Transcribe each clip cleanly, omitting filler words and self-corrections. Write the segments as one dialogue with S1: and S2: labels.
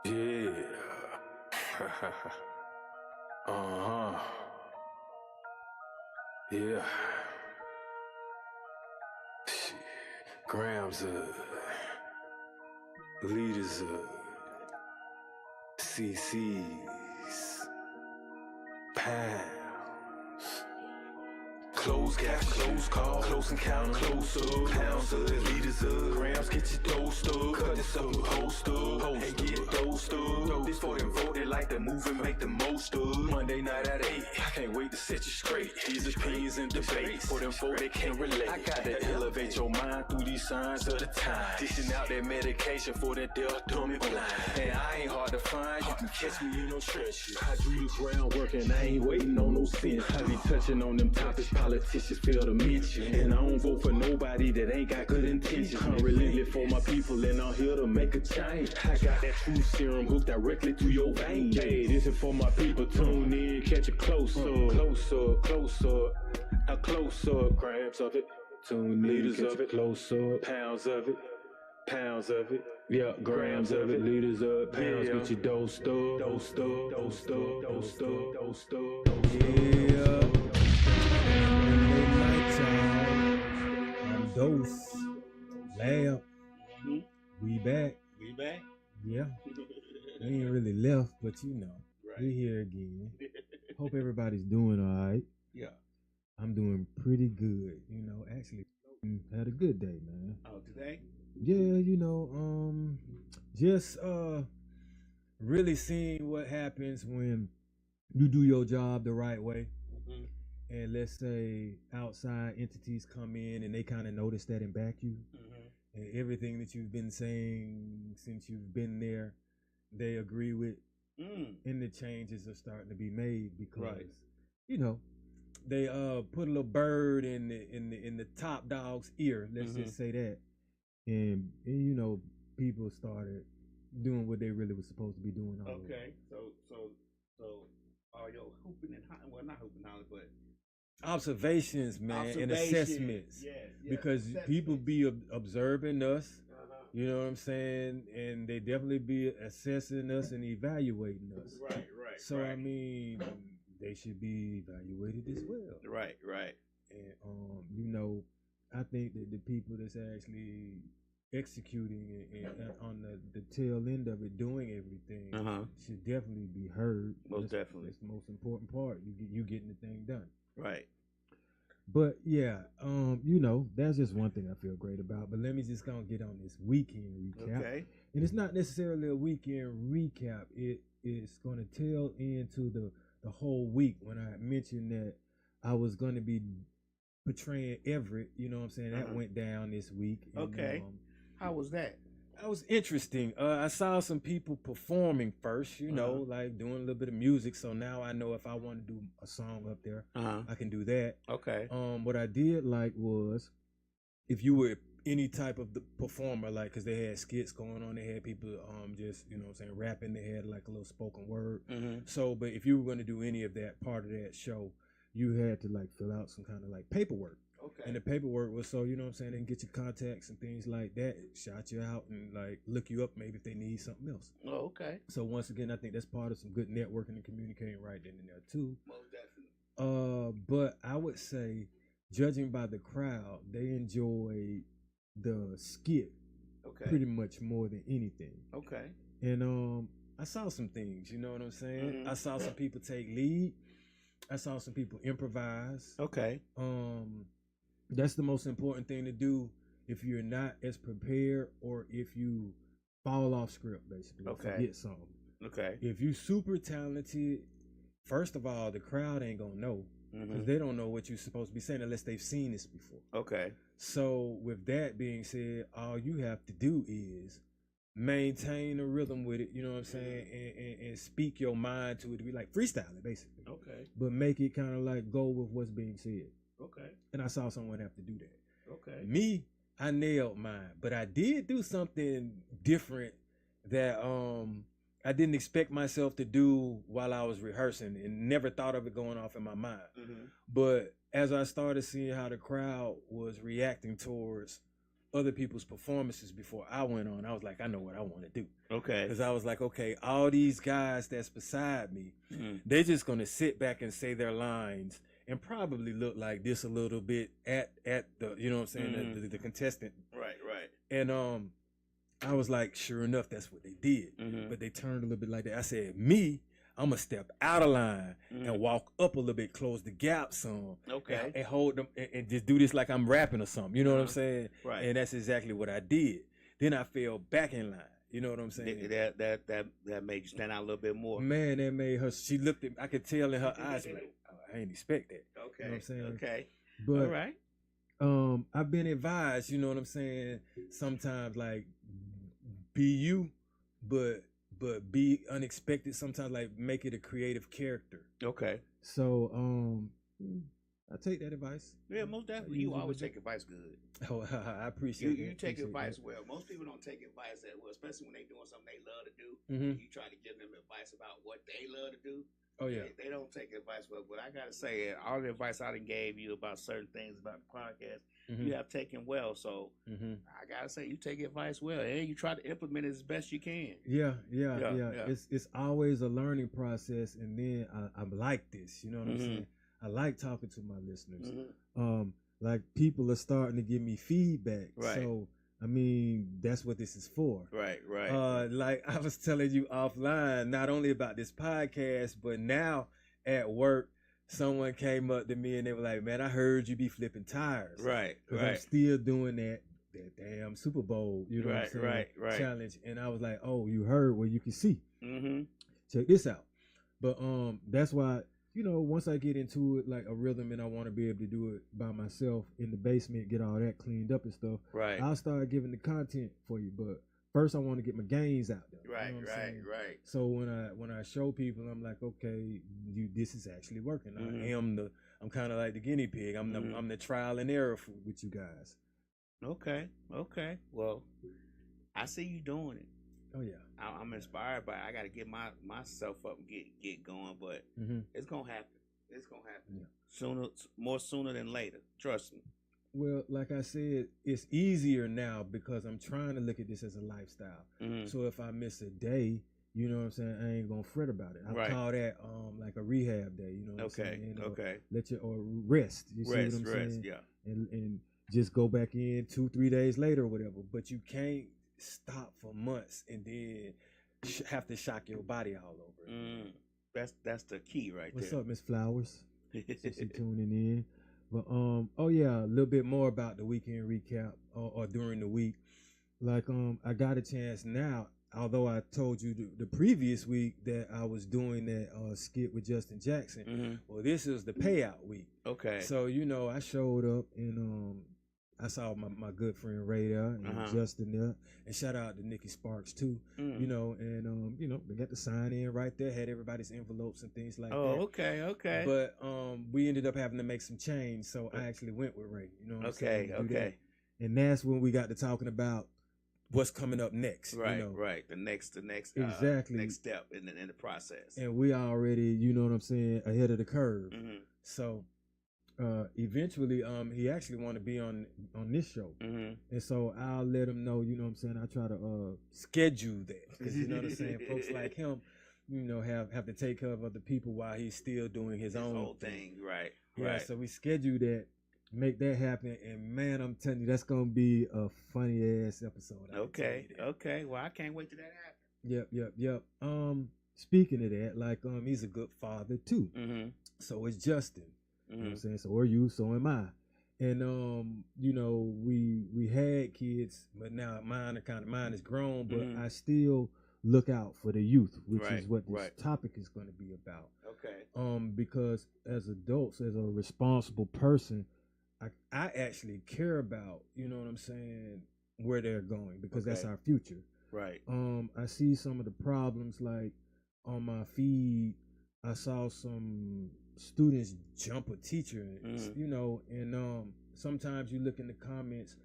S1: Yeah. uh-huh. Yeah. Shit. Grams leaders CC's, pounds. Close cash, close call, close encounter, close up, pounds of liters of grams, get your dosed up, cut this up, post up, and get dosed up. This for them voted like the movement, make the most of. Monday night at 8, I can't wait to set you straight. These opinions and debates, for them folk they can't relate. I got to elevate your mind through these signs of the time. Dishing out that medication for that deaf, dumb and blind. And I ain't hard to find, you can catch me in no trenches. I do the groundwork and I ain't waiting on no sense. I be touching on them topics politicians fail to mention. And I don't vote for nobody that ain't got good intentions. I'm relentless for my people and I'm here to make a change. I got that true serum hooked directly through your veins. Hey, this is for my people, tune in, catch it closer, closer, closer, a closer, grams of it, tune in, liters of it, closer, pounds of it. Pounds of it, yeah, grams of it, liters of pounds, get your dosed up, dosed up, dosed up, dosed up, dosed up, yeah.
S2: I'm Dose Lab. We back.
S3: We back?
S2: Yeah. We ain't really left, but you know,
S3: Right.
S2: we here again. Hope everybody's doing all right.
S3: Yeah.
S2: I'm doing pretty good. You know, actually had a good day, man.
S3: Oh, today?
S2: Yeah, you know, just really seeing what happens when you do your job the right way.
S3: Mm-hmm.
S2: And let's say outside entities come in and they kind of notice that and back you.
S3: Mm-hmm.
S2: And everything that you've been saying since you've been there, they agree with. And the changes are starting to be made because, you know, they put a little bird in the top dog's ear. Let's just say that, and you know, people started doing what they really were supposed to be doing.
S3: Okay, so all your hooping and hollering, well, not hooping and hollering, but
S2: observations, man, and assessments.
S3: Yes,
S2: because people be observing us. You know what I'm saying? And they definitely be assessing us and evaluating us.
S3: Right.
S2: So I mean, they should be evaluated as well.
S3: Right.
S2: And you know, I think that the people that's actually executing and on the tail end of it, doing everything, should definitely be heard.
S3: Definitely.
S2: That's the most important part. You getting the thing done.
S3: Right.
S2: But yeah, you know, that's just one thing I feel great about. But let me just gonna get on this weekend recap.
S3: Okay.
S2: And it's not necessarily a weekend recap. It is gonna tail into the whole week when I mentioned that I was gonna be portraying Everett. You know what I'm saying? That went down this week. And,
S3: Okay. How was that?
S2: That was interesting. I saw some people performing first, you know, like doing a little bit of music. So now I know if I want to do a song up there, I can do that.
S3: Okay.
S2: What I did like was if you were any type of the performer, like, because they had skits going on, they had people just, you know what I'm saying, rapping, they had like a little spoken word. So, but if you were going to do any of that part of that show, you had to like fill out some kind of like paperwork.
S3: Okay.
S2: And the paperwork was so, you know what I'm saying, they can get your contacts and things like that, shout you out and like look you up maybe if they need something else.
S3: Oh, okay.
S2: So once again, I think that's part of some good networking and communicating right then and there too.
S3: Most definitely.
S2: But I would say, judging by the crowd, they enjoyed the skit pretty much more than anything.
S3: Okay.
S2: And I saw some things, you know what I'm saying? I saw some people take lead. I saw some people improvise.
S3: Okay.
S2: That's the most important thing to do if you're not as prepared or if you fall off script, basically.
S3: Okay.
S2: Forget something.
S3: Okay.
S2: If you super talented, first of all, the crowd ain't gonna know because they don't know what you're supposed to be saying unless they've seen this before.
S3: Okay.
S2: So with that being said, all you have to do is maintain a rhythm with it, you know what I'm saying, and speak your mind to it, to be like freestyle it basically.
S3: Okay.
S2: But make it kind of like go with what's being said.
S3: Okay.
S2: And I saw someone have to do that.
S3: Okay.
S2: Me, I nailed mine, but I did do something different that I didn't expect myself to do while I was rehearsing and never thought of it going off in my mind. But as I started seeing how the crowd was reacting towards other people's performances before I went on, I was like, I know what I want to do.
S3: Okay.
S2: Because I was like, okay, all these guys that's beside me, they're just gonna sit back and say their lines and probably look like this a little bit at the, you know what I'm saying, the contestant.
S3: Right.
S2: And I was like, sure enough, that's what they did. But they turned a little bit like that. I said, me, I'm gonna step out of line and walk up a little bit, close the gap some,
S3: Okay.
S2: and hold them and just do this like I'm rapping or something. You know what I'm saying?
S3: Right.
S2: And that's exactly what I did. Then I fell back in line. You know what I'm saying?
S3: That made you stand out a little bit more.
S2: Man, that made her. She looked at. I could tell in her eyes, like, oh, I ain't expect that.
S3: Okay.
S2: You know what I'm saying?
S3: Okay.
S2: But
S3: all right.
S2: I've been advised. You know what I'm saying? Sometimes like be you, but be unexpected. Sometimes like make it a creative character.
S3: Okay.
S2: So I take that advice.
S3: Yeah, most definitely. You always take advice good.
S2: Oh, I appreciate
S3: you
S2: that.
S3: take
S2: Appreciate
S3: advice
S2: that.
S3: well. Most people don't take advice that well, especially when they doing something they love to do. You try to give them advice about what they love to do.
S2: Oh yeah.
S3: They don't take advice well. But I gotta say, all the advice I done gave you about certain things about the podcast, you have taken well. So I gotta say, you take advice well, and you try to implement it as best you can.
S2: Yeah. It's always a learning process, and then I'm like this. You know what I'm saying? I like talking to my listeners. Like people are starting to give me feedback.
S3: Right.
S2: So I mean, that's what this is for.
S3: Right.
S2: Like I was telling you offline, not only about this podcast, but now at work, someone came up to me and they were like, "Man, I heard you be flipping tires."
S3: Right.
S2: I'm still doing that damn Super Bowl, you know what I'm saying?
S3: Right.
S2: Challenge. And I was like, "Oh, you heard? Well, you can see. Check this out." But that's why, you know, once I get into it like a rhythm and I want to be able to do it by myself in the basement, get all that cleaned up and stuff,
S3: Right.
S2: I'll start giving the content for you. But first I want to get my gains out there.
S3: Right.
S2: You know what I'm saying?
S3: Right.
S2: So when I show people, I'm like, okay, this is actually working. I'm kind of like the guinea pig. I'm the trial and error with you guys.
S3: Okay. Well, I see you doing it.
S2: Oh yeah.
S3: I'm inspired by it. I got to get myself up and get going, but it's gonna happen. It's gonna happen sooner than later. Trust me.
S2: Well, like I said, it's easier now because I'm trying to look at this as a lifestyle. So if I miss a day, you know what I'm saying, I ain't gonna fret about it. I call that like a rehab day. You know what I'm saying? Or rest. You see what I'm saying?
S3: Yeah.
S2: And just go back in 2-3 days later or whatever. But you can't stop for months and then have to shock your body all over.
S3: That's the key right
S2: What's
S3: there.
S2: up, Miss Flowers? Since you tuning in. But oh yeah, a little bit more about the weekend recap or during the week. Like I got a chance now, although I told you the previous week that I was doing that skit with Justin Jackson. Well, this is the payout week.
S3: Okay.
S2: So, you know, I showed up and I saw my good friend Ray there and Justin there, and shout out to Nikki Sparks too. You know, and you know, they got the sign in right there, had everybody's envelopes and things like that.
S3: Oh, okay.
S2: But we ended up having to make some change, so I actually went with Ray. You know what I'm saying?
S3: Okay.
S2: And that's when we got to talking about what's coming up next.
S3: Right,
S2: you know?
S3: right. The next
S2: exactly
S3: next step in the process.
S2: And we already, you know what I'm saying, ahead of the curve. So eventually he actually want to be on this show, and so I'll let him know, you know what I'm saying, I try to schedule that, because you know what I'm saying, folks like him, you know, have to take care of other people while he's still doing his own
S3: thing. Right.
S2: So we schedule that, make that happen, and man, I'm telling you, that's gonna be a funny ass episode.
S3: Okay. Well, I can't wait till that happens.
S2: Yep. Speaking of that, like he's a good father too. So is Justin. You know what I'm saying? So are you, so am I. And you know, we had kids, but now mine is grown, but I still look out for the youth, which is what this topic is going to be about.
S3: Okay.
S2: Because as adults, as a responsible person, I actually care about, you know what I'm saying, where they're going, because that's our future.
S3: Right.
S2: I see some of the problems, like on my feed, I saw some students jump a teacher, you know, and sometimes you look in the comments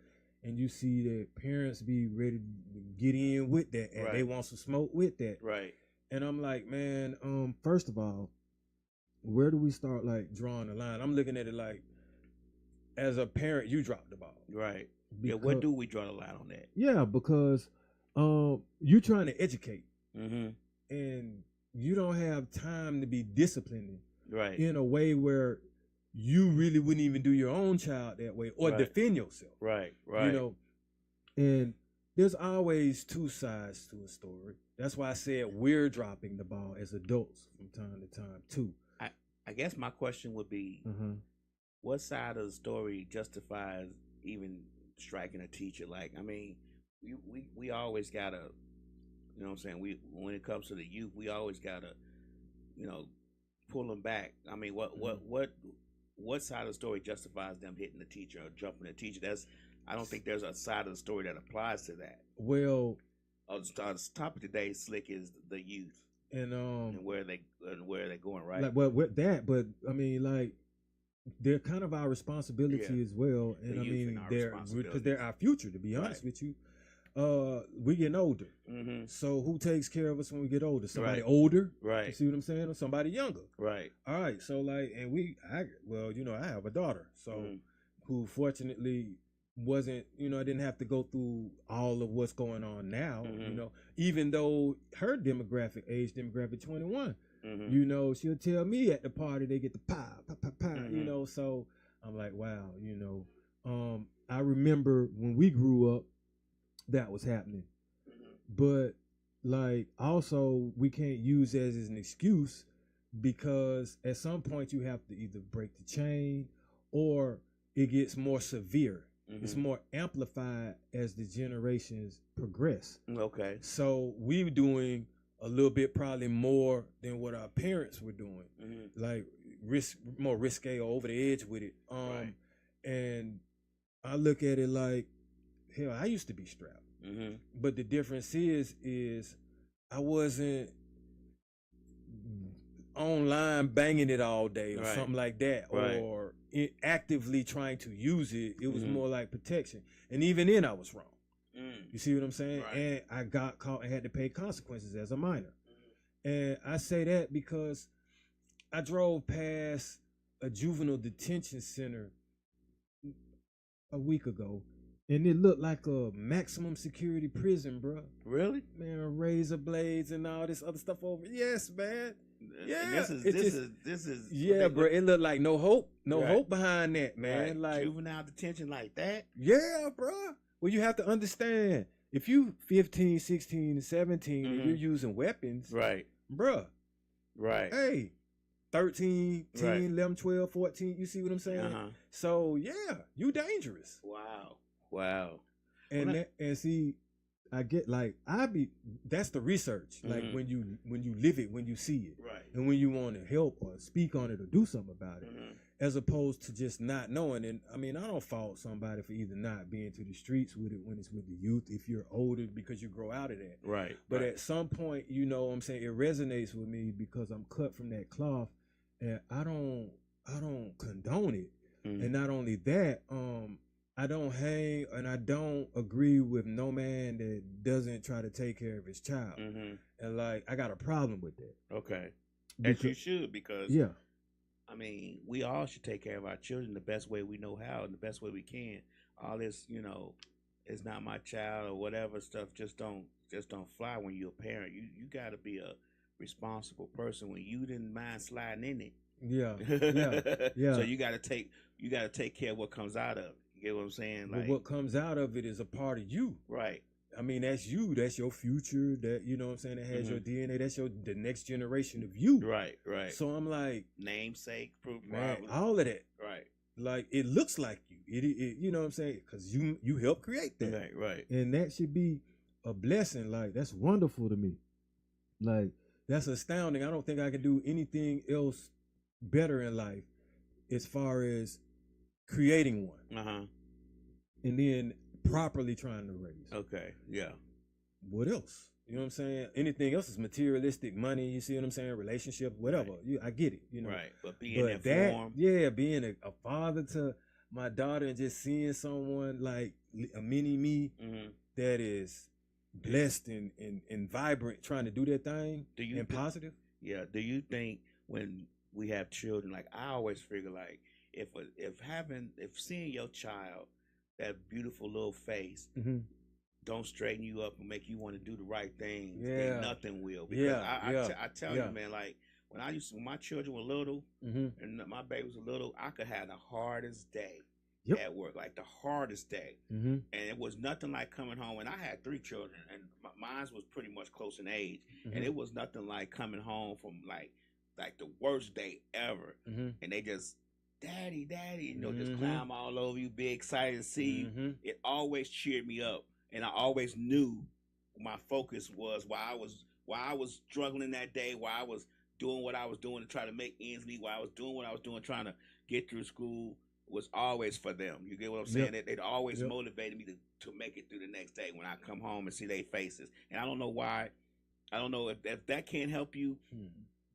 S2: and you see that parents be ready to get in with that, and they want some smoke with that.
S3: Right.
S2: And I'm like, man, first of all, where do we start like drawing the line? I'm looking at it like, as a parent, you dropped the ball.
S3: Right. Where do we draw the line on that?
S2: Yeah, because you're trying to educate,
S3: mm-hmm.
S2: and you don't have time to be disciplining,
S3: right,
S2: in a way where you really wouldn't even do your own child that way or defend yourself.
S3: Right.
S2: You know, and there's always two sides to a story. That's why I said we're dropping the ball as adults from time to time too.
S3: I guess my question would be, what side of the story justifies even striking a teacher? Like, I mean, we always gotta, you know what I'm saying? When it comes to the youth, we always gotta, you know, pull them back. I mean, what side of the story justifies them hitting the teacher or jumping the teacher? I don't think there's a side of the story that applies to that.
S2: Well,
S3: the topic today, Slick, is the youth
S2: and
S3: where they're going, right?
S2: Like, well, with that, but I mean, like, they're kind of our responsibility as well, and I mean, because they're our future. To be honest with you, we getting older. So who takes care of us when we get older? Somebody older,
S3: right?
S2: You see what I'm saying, or somebody younger,
S3: right?
S2: All right. So like, and I have a daughter, so who fortunately wasn't, I didn't have to go through all of what's going on now, even though her age demographic 21, she'll tell me at the party they get the pie, so I'm like, wow, I remember when we grew up, that was happening, but like, also we can't use it as an excuse, because at some point you have to either break the chain or it gets more severe. It's more amplified as the generations progress.
S3: Okay.
S2: So we're doing a little bit probably more than what our parents were doing. Like more risque or over the edge with it.
S3: Right.
S2: And I look at it like, hell, I used to be strapped. But the difference is I wasn't online banging it all day or something like that, or actively trying to use it. It was more like protection, and even then I was wrong. You see what I'm saying? And I got caught and had to pay consequences as a minor. And I say that because I drove past a juvenile detention center a week ago, and it looked like a maximum security prison, bro.
S3: Really?
S2: Man, razor blades and all this other stuff over. Yes, man. Yeah,
S3: this is
S2: yeah, bro. It looked like no hope behind that, man. Like
S3: juvenile detention like that.
S2: Yeah, bro. Well, you have to understand, if you 15, 16, 17, and you're using weapons, bro.
S3: Right.
S2: Hey, 13, 10, 11, 12, 14. You see what I'm saying? So yeah, you dangerous.
S3: Wow.
S2: And see, I get that's the research. Like when you live it, when you see it, and when you want to help or speak on it or do something about it, as opposed to just not knowing. And I mean, I don't fault somebody for either not being to the streets with it when it's with the youth, if you're older, because you grow out of that. But at some point, what I'm saying, it resonates with me because I'm cut from that cloth, and I don't condone it. And not only that, I don't hang and I don't agree with no man that doesn't try to take care of his child. And like, I got a problem with that.
S3: Okay. As you should, because
S2: yeah,
S3: I mean, we all should take care of our children the best way we know how and the best way we can. All this, it's not my child or whatever stuff just don't fly when you're a parent. You got to be a responsible person when you didn't mind sliding in it. Yeah. So you got to take care of what comes out of it. You get what I'm saying?
S2: Like, what comes out of it is a part of you.
S3: Right.
S2: I mean, that's you. That's your future. That, you know what I'm saying? That has your DNA. That's the next generation of you.
S3: Right.
S2: So I'm like,
S3: namesake, proof,
S2: man, all of that.
S3: Right.
S2: Like, it looks like you. It you know what I'm saying? Because you helped create that.
S3: Right.
S2: And that should be a blessing. Like, that's wonderful to me. Like, that's astounding. I don't think I can do anything else better in life as far as creating one, and then properly trying to raise.
S3: Okay, yeah.
S2: What else? You know what I'm saying? Anything else is materialistic, money. You see what I'm saying? Relationship, whatever. I get it.
S3: Right. But being informed,
S2: being a father to my daughter and just seeing someone like a mini me that is blessed and vibrant, trying to do that thing, positive.
S3: Yeah. Do you think when we have children, like, I always figure like, if seeing your child that beautiful little face don't straighten you up and make you want to do the right things, then nothing will. Because I tell you, man, like when my children were little and my baby was little, I could have the hardest day at work, like the hardest day. And it was nothing like coming home. And I had 3 children, and mine was pretty much close in age. And it was nothing like coming home from like the worst day ever. And they just, daddy, you know, just climb all over you, be excited to see you. It always cheered me up. And I always knew my focus was why I was struggling that day, why I was doing what I was doing to try to make ends meet, why I was doing what I was doing, trying to get through school, was always for them. You get what I'm saying? They'd always motivated me to make it through the next day when I come home and see their faces. And I don't know why. I don't know if that can't help you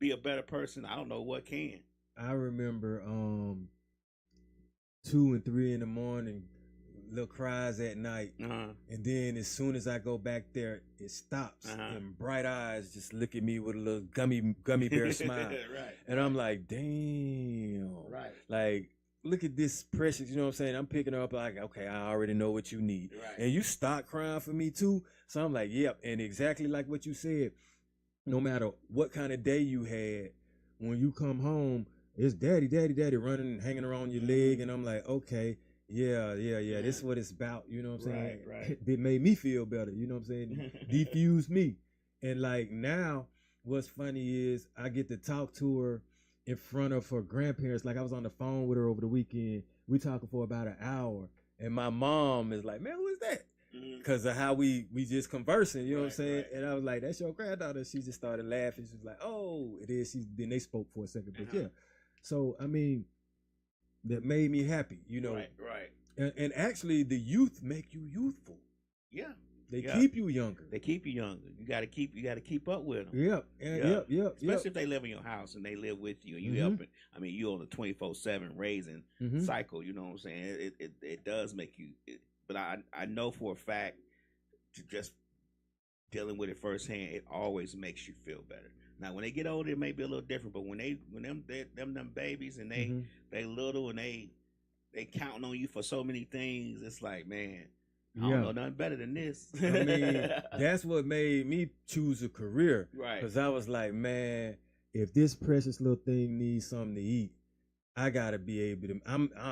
S3: be a better person. I don't know what can.
S2: I remember 2 and 3 in the morning, little cries at night, and then as soon as I go back there, it stops, and bright eyes just look at me with a little gummy bear smile,
S3: Right.
S2: And I'm like, damn,
S3: Right.
S2: like, look at this precious, you know what I'm saying? I'm picking her up like, okay, I already know what you need,
S3: Right.
S2: And you start crying for me too, so I'm like, yep, and exactly like what you said, no matter what kind of day you had, when you come home, it's daddy running and hanging around your leg, and I'm like, okay. Yeah. This is what it's about. You know what I'm saying?
S3: Right.
S2: It made me feel better. You know what I'm saying? Defuse me. And like now, what's funny is I get to talk to her in front of her grandparents. Like I was on the phone with her over the weekend. We talking for about an hour. And my mom is like, man, who is that? Because of how we just conversing. You know what I'm saying? Right. And I was like, that's your granddaughter. She just started laughing. She was like, oh, it is. Then they spoke for a second. But yeah. So, I mean, that made me happy, you know.
S3: Right.
S2: And actually, the youth make you youthful.
S3: Yeah.
S2: They keep you younger.
S3: They keep you younger. You gotta keep up with them.
S2: Yep.
S3: Especially if they live in your house and they live with you and you helping. I mean, you on the 24/7 raising cycle. You know what I'm saying? It does make you. But I know for a fact, to just dealing with it firsthand, it always makes you feel better. Now, when they get older, it may be a little different. But when them babies and they little and they counting on you for so many things, it's like, man, I don't know nothing better than this.
S2: I mean, that's what made me choose a career.
S3: Right.
S2: Because I was like, man, if this precious little thing needs something to eat, I gotta be able to.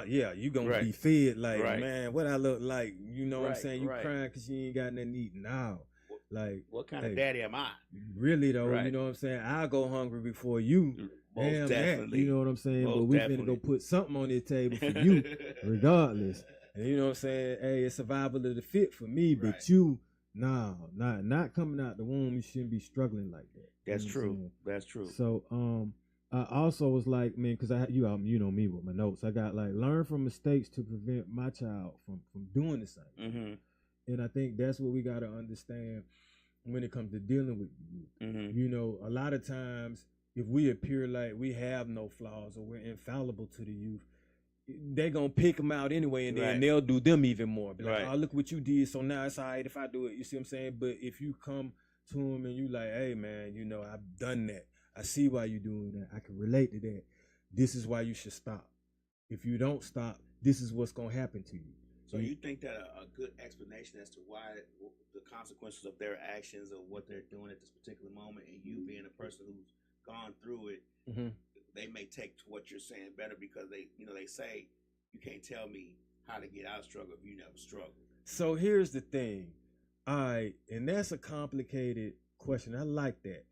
S2: You gonna be fed. Like, man, what I look like? You know what I'm saying? You crying because you ain't got nothing to eat now. Like,
S3: what kind of daddy am I?
S2: Really though, you know what I'm saying? I'll go hungry before you.
S3: Most definitely.
S2: That, you know what I'm saying? But we finna go put something on this table for you, regardless. And you know what I'm saying? Hey, it's survival of the fit for me, but you, not coming out the womb, you shouldn't be struggling like that.
S3: That's true. That's true.
S2: So, I also was like, man, because you know me with my notes. I got like, learn from mistakes to prevent my child from doing the same. And I think that's what we got to understand when it comes to dealing with youth. You know, a lot of times, if we appear like we have no flaws or we're infallible to the youth, they're going to pick them out anyway, and then they'll do them even more. Be like, oh, look what you did, so now it's all right if I do it. You see what I'm saying? But if you come to them and you like, hey, man, you know, I've done that. I see why you're doing that. I can relate to that. This is why you should stop. If you don't stop, this is what's going to happen to you.
S3: So you think that a good explanation as to why the consequences of their actions or what they're doing at this particular moment, and you being a person who's gone through it, they may take to what you're saying better, because they say you can't tell me how to get out of struggle if you never struggled.
S2: So here's the thing. All right, and that's a complicated question. I like that.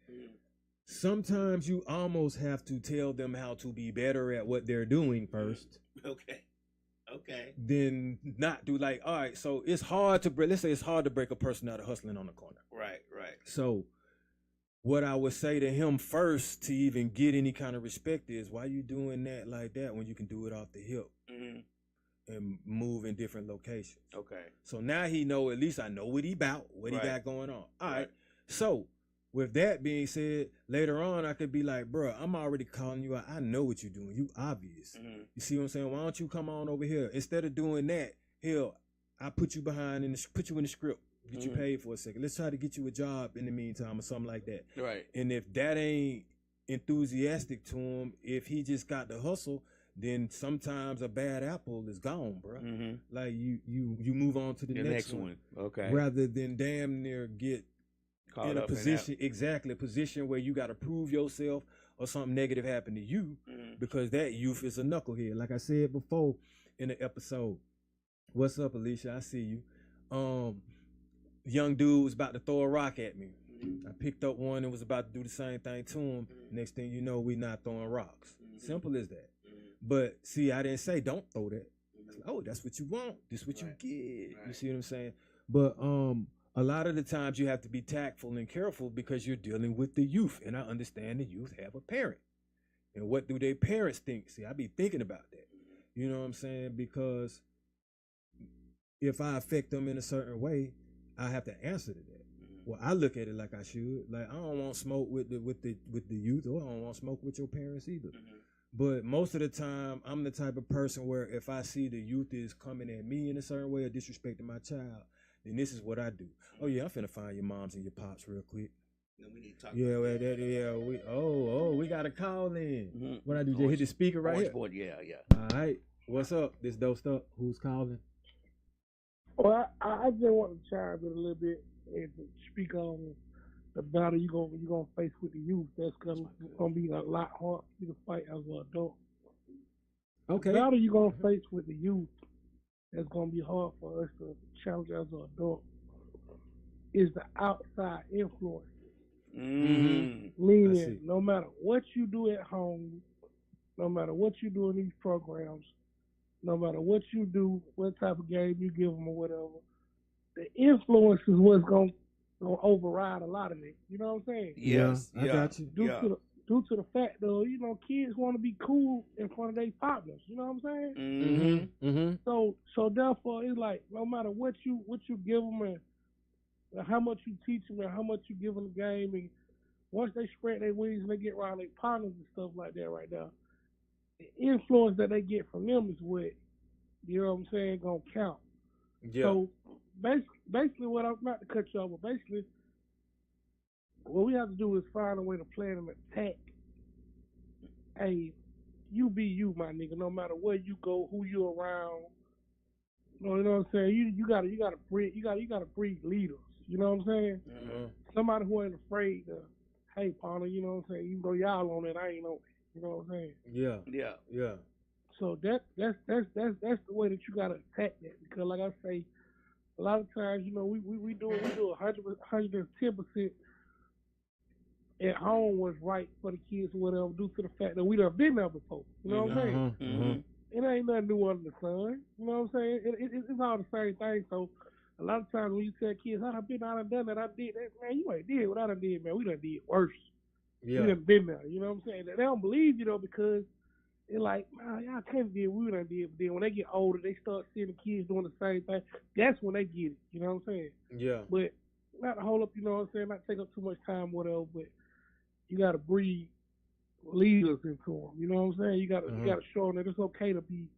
S2: Sometimes you almost have to tell them how to be better at what they're doing first.
S3: Okay.
S2: Then not do, like, all right, so it's hard to break, let's say it's hard to break a person out of hustling on the corner.
S3: Right.
S2: So what I would say to him first to even get any kind of respect is, why you doing that like that when you can do it off the hip and move in different locations? Okay. So now he know, at least I know what he about, what he got going on. All right. So with that being said, later on I could be like, bro, I'm already calling you out. I know what you're doing. You obvious. You see what I'm saying? Why don't you come on over here? Instead of doing that, hell, I put you put you in the script, get you paid for a second. Let's try to get you a job in the meantime or something like that. Right. And if that ain't enthusiastic to him, if he just got the hustle, then sometimes a bad apple is gone, bro. Like you move on to the next one.
S3: Okay.
S2: Rather than damn near get
S3: Caught
S2: in a
S3: up
S2: position, exactly, a position where you got to prove yourself or something negative happened to you, because that youth is a knucklehead. Like I said before in the episode, what's up, Alicia? I see you. Young dude was about to throw a rock at me. I picked up one and was about to do the same thing to him. Next thing you know, we not throwing rocks. Simple as that. But see, I didn't say don't throw that. Oh, that's what you want. This what you get. You see what I'm saying? But a lot of the times you have to be tactful and careful because you're dealing with the youth. And I understand the youth have a parent. And what do their parents think? See, I be thinking about that. You know what I'm saying? Because if I affect them in a certain way, I have to answer to that. Well, I look at it like I should. Like, I don't want smoke with the youth, or I don't want smoke with your parents either. But most of the time, I'm the type of person where if I see the youth is coming at me in a certain way or disrespecting my child, then this is what I do. Oh yeah, I'm finna find your moms and your pops real quick.
S3: No, we need to talk
S2: we got a call in. What I do? Just hit the speaker right here.
S3: Board, yeah.
S2: All right, what's up? This dosed up. Who's calling?
S4: Well, I just want to chime in a little bit and to speak on the battle you're gonna face with the youth. That's gonna be a lot hard for you to fight as an adult.
S2: Okay.
S4: The battle you're gonna face with the youth that's gonna be hard for us to challenge as an adult is the outside influence. Meaning, no matter what you do at home, no matter what you do in these programs, no matter what you do, what type of game you give them or whatever, the influence is what's gonna override a lot of it. You know what I'm saying?
S2: Yes, I got you.
S4: Due to the fact, though, you know, kids want to be cool in front of their partners. You know what I'm saying? So therefore, it's like no matter what you give them and how much you teach them and how much you give them the game, and once they spread their wings and they get around their partners and stuff like that, right now, the influence that they get from them is what, you know what I'm saying, gonna count.
S2: Yeah.
S4: So basically what I'm not to cut you off, but basically what we have to do is find a way to plan an attack. Hey, you be you, my nigga, no matter where you go, who you around. You know what I'm saying? You gotta breed leaders. You know what I'm saying? Somebody who ain't afraid to, hey, partner, you know what I'm saying? Even though y'all on it, I ain't on it. You know what I'm saying?
S2: Yeah.
S4: So that's the way that you gotta attack that, because like I say, a lot of times, you know, we do 110% at home what's right for the kids or whatever, due to the fact that we done been there before. You know what I'm saying? It ain't nothing new under the sun. You know what I'm saying? It's all the same thing. So a lot of times when you tell kids, I done done that, I did that, man, you ain't did what I done did, man. We done did worse.
S2: Yeah.
S4: We done been there. You know what I'm saying? They don't believe you, though, because they're like, man, y'all can't do what we done did. But then when they get older, they start seeing the kids doing the same thing. That's when they get it. You know what I'm saying?
S2: Yeah.
S4: But not to hold up, you know what I'm saying, not take up too much time, whatever, but you got to breed leaders into them. You know what I'm saying? You got to show them that it's okay to be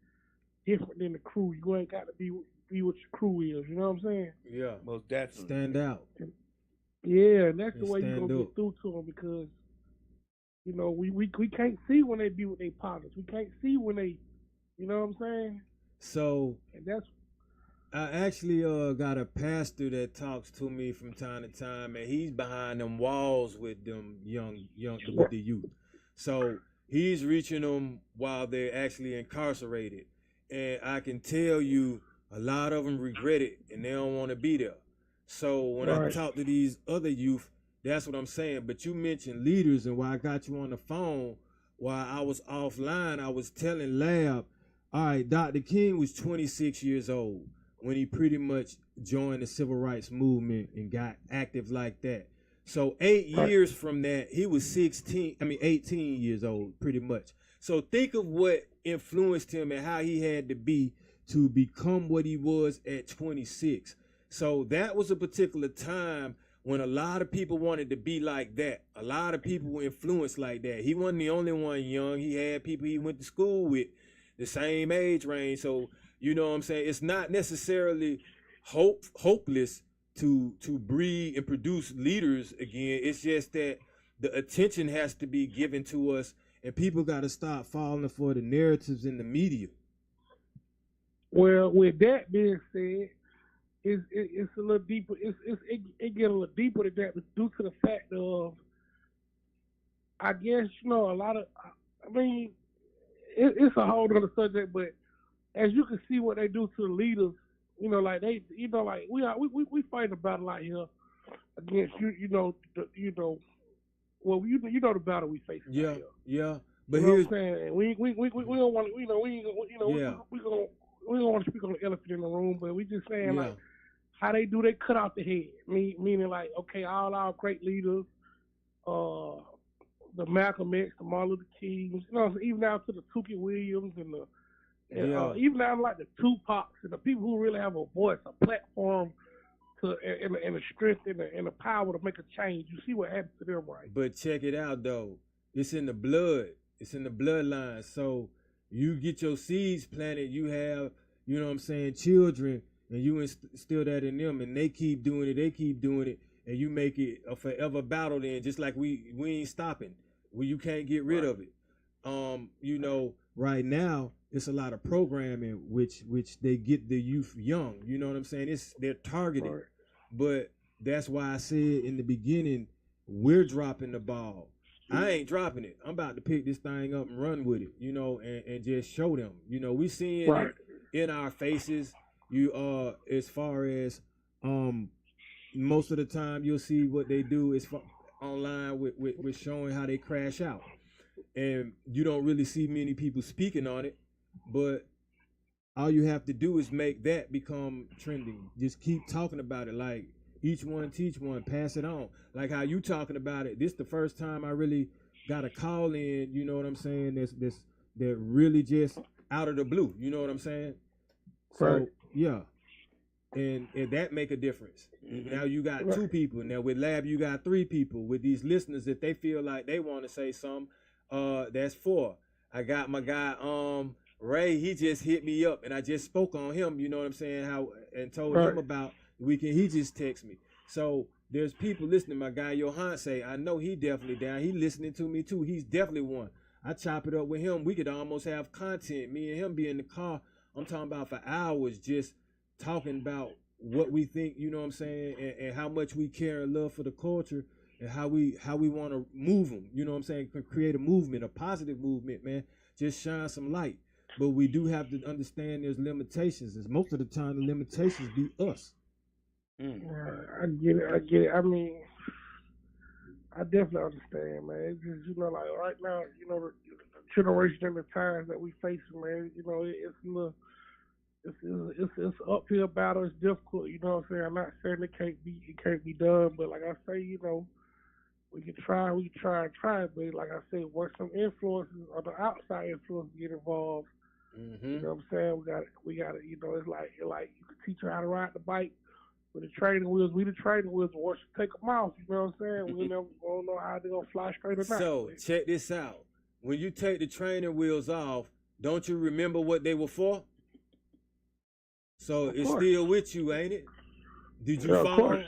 S4: different than the crew. You ain't got to be what your crew is. You know what I'm saying?
S2: Yeah.
S3: Most definitely.
S2: Stand out.
S4: Yeah, and that's the way
S2: you're
S4: going to get through to them, because, you know, we can't see when they be with their partners. We can't see when they, you know what I'm saying?
S2: So,
S4: and that's,
S2: I actually got a pastor that talks to me from time to time, and he's behind them walls with them young with the youth. So he's reaching them while they're actually incarcerated, and I can tell you a lot of them regret it and they don't want to be there. So when I talk to these other youth, that's what I'm saying. But you mentioned leaders, and while I got you on the phone, while I was offline, I was telling Lab, all right, Dr. King was 26 years old when he pretty much joined the civil rights movement and got active like that. So 8 years from that, he was 18 years old, pretty much. So think of what influenced him and how he had to be to become what he was at 26. So that was a particular time when a lot of people wanted to be like that. A lot of people were influenced like that. He wasn't the only one young. He had people he went to school with the same age range. So, you know what I'm saying? It's not necessarily hopeless to breed and produce leaders again. It's just that the attention has to be given to us and people got to stop falling for the narratives in the media.
S4: Well, with that being said, it's a little deeper. It get a little deeper than that due to the fact of, I guess, a lot of. I mean, it's a whole other subject, but as you can see, what they do to the leaders, like they, like we fight a battle out here against well, the battle we face.
S2: Yeah, yeah. But
S4: here's
S2: what I'm
S4: saying, we don't want, we don't want to speak on the elephant in the room, but we just saying like how they do, they cut out the head, meaning like, okay, all our great leaders, the Malcolm X, the Martin Luther Kings, even down to the Tookie Williams and even down like the Tupacs and the people who really have a voice, a platform, and the strength and the power to make a change. You see what happens to them, right?
S2: But check it out though, it's in the blood, it's in the bloodline. So you get your seeds planted, you have, children, and you instill that in them, and they keep doing it, and you make it a forever battle. Then just like we ain't stopping, you can't get rid of it. Right now it's a lot of programming which they get the youth young. You know what I'm saying? They're targeted, but that's why I said in the beginning, we're dropping the ball. I ain't dropping it. I'm about to pick this thing up and run with it, and just show them. We seeing it in our faces. As far as most of the time you'll see what they do is online with showing how they crash out, and you don't really see many people speaking on it. But all you have to do is make that become trending. Just keep talking about it, like each one teach one, pass it on. Like how you talking about it. This the first time I really got a call in, you know what I'm saying? They're really just out of the blue, you know what I'm saying? So yeah. And that make a difference. Mm-hmm. Now you got two people. Now with Lab you got three people. With these listeners, if they feel like they want to say something, that's four. I got my guy Ray, he just hit me up and I just spoke on him, you know what I'm saying, and told him about the weekend. He just texted me. So there's people listening. My guy Johan say, I know he definitely down. He listening to me too. He's definitely one. I chop it up with him. We could almost have content. Me and him be in the car. I'm talking about for hours just talking about what we think, you know what I'm saying, and how much we care and love for the culture and how we want to move them, you know what I'm saying, create a movement, a positive movement, man. Just shine some light. But we do have to understand there's limitations. As most of the time, the limitations be us.
S4: I get it. I mean, I definitely understand, man. It's just, like right now, the generation and the times that we facing, man, it's an uphill battle. It's difficult, you know what I'm saying? I'm not saying it can't be done, but like I say, we can try, but like I said, once some influences or the outside influences get involved, you know what I'm saying? We got to, it's like you can teach her how to ride the bike with the training wheels. We the training wheels, once you take them off, you know what I'm saying? We don't know how they're gonna fly straight or not.
S2: So check this out. When you take the training wheels off, don't you remember what they were for? So it's still with you, ain't it? Did you follow?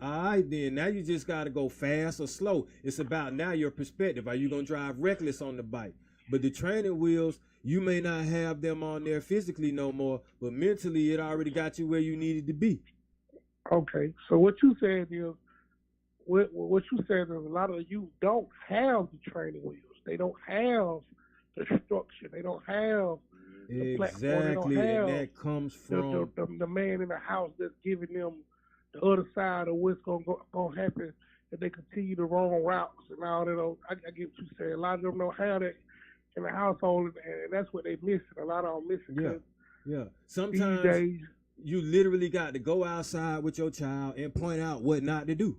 S2: All right, then. Now you just got to go fast or slow. It's about now your perspective. Are you going to drive reckless on the bike? But the training wheels, you may not have them on there physically no more, but mentally it already got you where you needed to be.
S4: Okay. So what you said is, a lot of you don't have the training wheels. They don't have the structure. They don't have the platform. They don't have
S2: and that comes from
S4: the man in the house that's giving them the other side of what's gonna happen if they continue the wrong routes and all that. I get what you saying. A lot of them don't have that in the household, and that's what they missing. A lot of them missing.
S2: Yeah. Sometimes you literally got to go outside with your child and point out what not to do.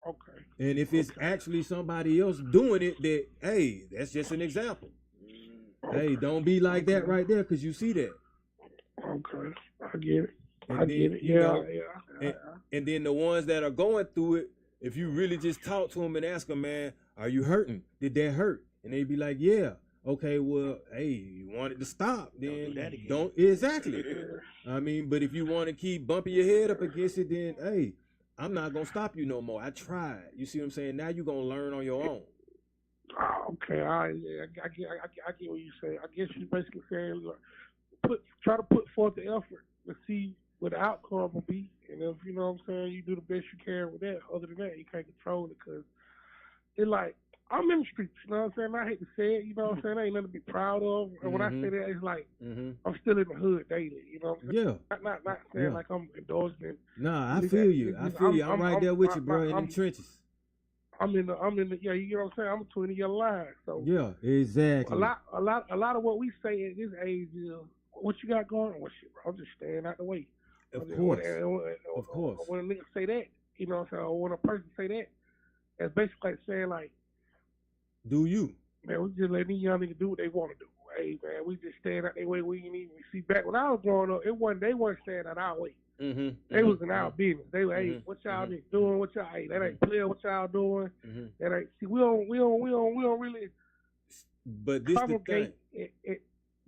S4: Okay.
S2: And if it's actually somebody else doing it, that hey, that's just an example. Hey, don't be like that right there, because you see that.
S4: Okay, I get it.
S2: And then the ones that are going through it, if you really just talk to them and ask them, man, are you hurting? Did that hurt? And they be like, yeah. Okay, well, hey, you want it to stop, then don't exactly. I mean, but if you want to keep bumping your head up against it, then hey, I'm not gonna stop you no more. I tried. You see what I'm saying? Now you're gonna learn on your own.
S4: Okay, yeah, I get what you say. I guess you basically saying try to put forth the effort to see what the outcome will be, and if you know what I'm saying, you do the best you can with that. Other than that, you can't control it because it's like I'm in the streets. You know what I'm saying? I hate to say it. You know what I'm saying? That ain't nothing to be proud of. And when I say that, it's like I'm still in the hood daily. You know what I'm saying?
S2: Yeah.
S4: Not saying like I'm endorsing it.
S2: Nah, I feel you. I'm right there with you, bro, in the trenches.
S4: I'm in the yeah, you know what I'm saying? I'm a 20-year line. So
S2: yeah, exactly.
S4: A lot of what we say at this age is what you got going on. Well, shit, bro, I'm just staying out the way.
S2: Of course.
S4: When a nigga say that, you know what I'm saying, or when a person say that, it's basically like saying like,
S2: do you?
S4: Man, we just letting these young niggas do what they want to do. Hey man, we just staying out their way. We ain't even see back when I was growing up. They weren't staying out our way. They was in our business. They were, hey, what y'all niggas doing? What y'all? Hey, that ain't clear. What y'all doing? That ain't. See, we don't really.
S2: But this the thing.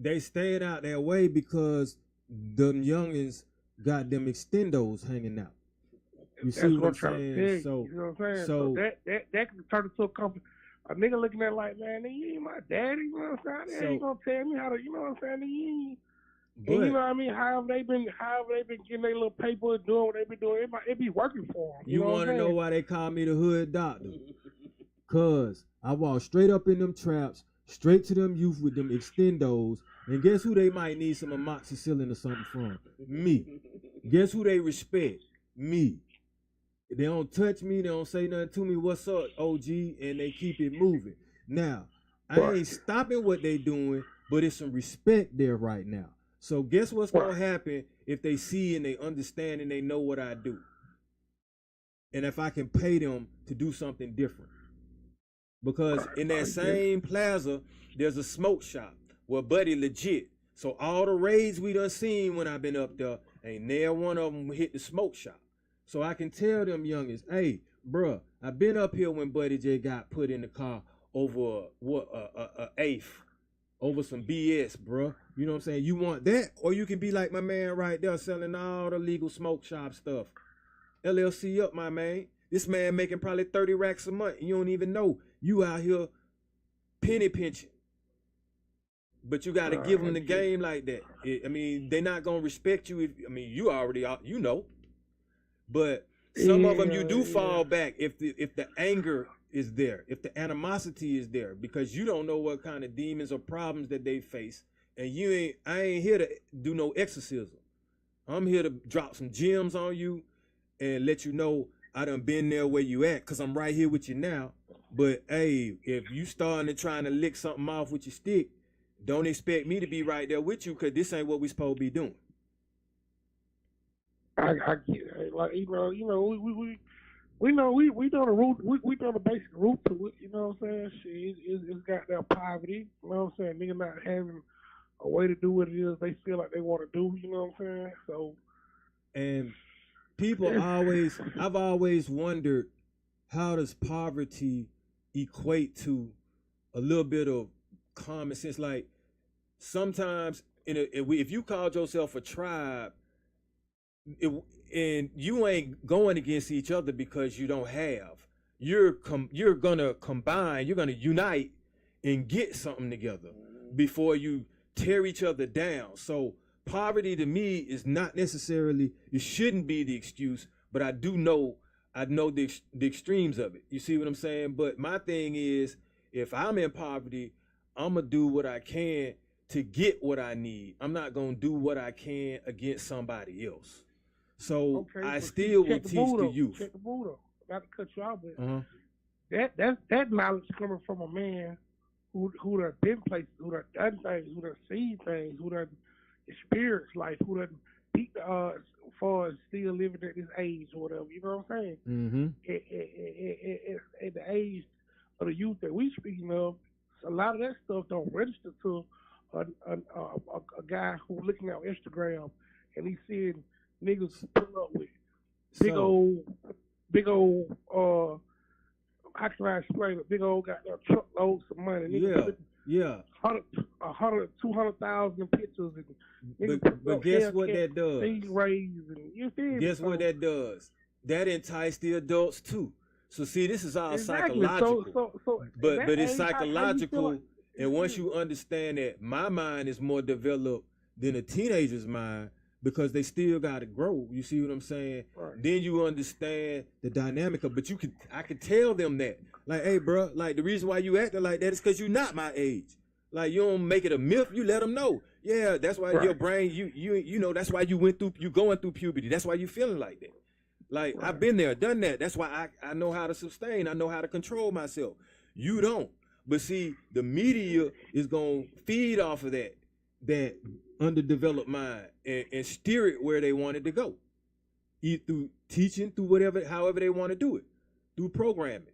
S2: They stayed out their way because them youngins got them extendos hanging out. You see what I'm saying? So,
S4: you know what I'm saying? So that can turn into a company. A nigga looking at it like, man, you ain't my daddy. You know what I'm saying? They ain't gonna tell me how to. You know what I'm saying? And you know what I mean? However they been getting their little paper, doing what they been doing, it be working for them.
S2: You want to know why they call me the hood doctor? Cause I walk straight up in them traps, straight to them youth with them extendos, and guess who they might need some amoxicillin or something from? Me. Guess who they respect? Me. They don't touch me, they don't say nothing to me. What's up, OG? And they keep it moving. Now, I ain't stopping what they doing, but it's some respect there right now. So guess what's going to happen if they see and they understand and they know what I do? And if I can pay them to do something different. Because in that same plaza, there's a smoke shop where Buddy legit. So all the raids we done seen when I've been up there, ain't never one of them hit the smoke shop. So I can tell them youngins, hey, bruh, I've been up here when Buddy J got put in the car over eighth. Over some BS, bruh. You know what I'm saying? You want that? Or you can be like my man right there selling all the legal smoke shop stuff. LLC up, my man. This man making probably 30 racks a month. And you don't even know. You out here penny pinching. But you got to give them the game like that. I mean, they're not going to respect you. You already, you know. But some of them you do fall back if the anger is there, if the animosity is there, because you don't know what kind of demons or problems that they face, and I ain't here to do no exorcism. I'm here to drop some gems on you and let you know I done been there where you at, because I'm right here with you now. But hey, if you starting to trying to lick something off with your stick, don't expect me to be right there with you, because this ain't what we supposed to be doing.
S4: I get it. Like, you know, we know we done the root, we done the basic root to it, you know what I'm saying? Shit, it's got that poverty, you know what I'm saying? Nigga not having a way to do what it is they feel like they want to do, you know what I'm saying? So,
S2: and people I've always wondered, how does poverty equate to a little bit of common sense? Like, sometimes if you called yourself a tribe, and you ain't going against each other because you don't have. You're gonna combine. You're gonna unite and get something together before you tear each other down. So poverty to me is not necessarily. It shouldn't be the excuse, but I know the extremes of it. You see what I'm saying? But my thing is, if I'm in poverty, I'm gonna do what I can to get what I need. I'm not gonna do what I can against somebody else. So I still will teach the youth.
S4: Check the mood up. Not to cut you out, but that knowledge coming from a man who done been places, who done done things, who done seen things, who done experienced life, who done beat the odds as far as still living at this age or whatever. You know what I'm saying? Mm-hmm. At the age of the youth that we speaking of, a lot of that stuff don't register to a guy who looking at Instagram and he's seeing niggas pull up with big old how can I explain it? Big old goddamn truckloads of money. Niggas $100,000, 200,000 pictures, and
S2: but guess what that does?
S4: And, you feel
S2: guess what that does? That entices the adults too. So see, this is all
S4: exactly.
S2: psychological.
S4: So
S2: but it's
S4: age, how you
S2: psychological.
S4: like,
S2: And once you understand that my mind is more developed than a teenager's mind because they still got to grow. You see what I'm saying?
S4: Right.
S2: Then you understand the dynamic of, but I could tell them that. Like, hey, bro, like the reason why you acting like that is because you're not my age. Like, you don't make it a myth. You let them know. Yeah, that's why your brain, you know, that's why you going through puberty. That's why you feeling like that. Like, I've been there, done that. That's why I know how to sustain. I know how to control myself. You don't. But see, the media is going to feed off of that underdeveloped mind and steer it where they want it to go. Either through teaching, through whatever, however they want to do it, through programming.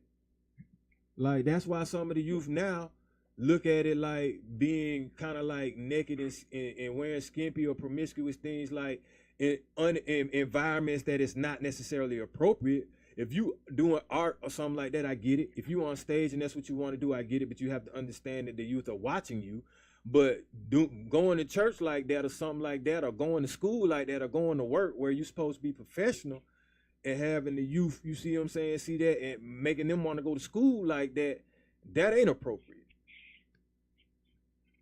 S2: Like, that's why some of the youth now look at it like being kind of like naked and wearing skimpy or promiscuous things, like in environments that is not necessarily appropriate. If you doing art or something like that, I get it. If you on stage and that's what you want to do, I get it. But you have to understand that the youth are watching you. But going to church like that or something like that, or going to school like that, or going to work where you're supposed to be professional, and having the youth, you see what I'm saying, see that, and making them want to go to school like that, that ain't appropriate.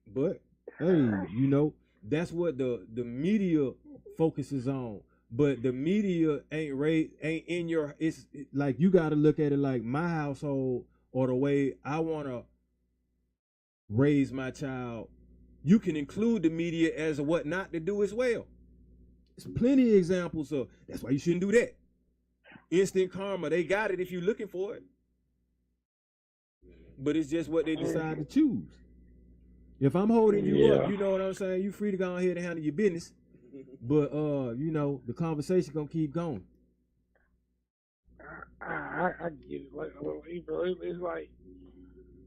S2: But hey, you know, that's what the media focuses on. But the media ain't in your, it's like, you got to look at it like my household or the way I want to raise my child. You can include the media as what not to do as well. There's plenty of examples of, that's why you shouldn't do that. Instant karma, they got it if you're looking for it. But it's just what they decide to choose. If I'm holding you up, you know what I'm saying, you free to go ahead and handle your business. But you know, the conversation gonna keep going.
S4: I get it. Like, it's like,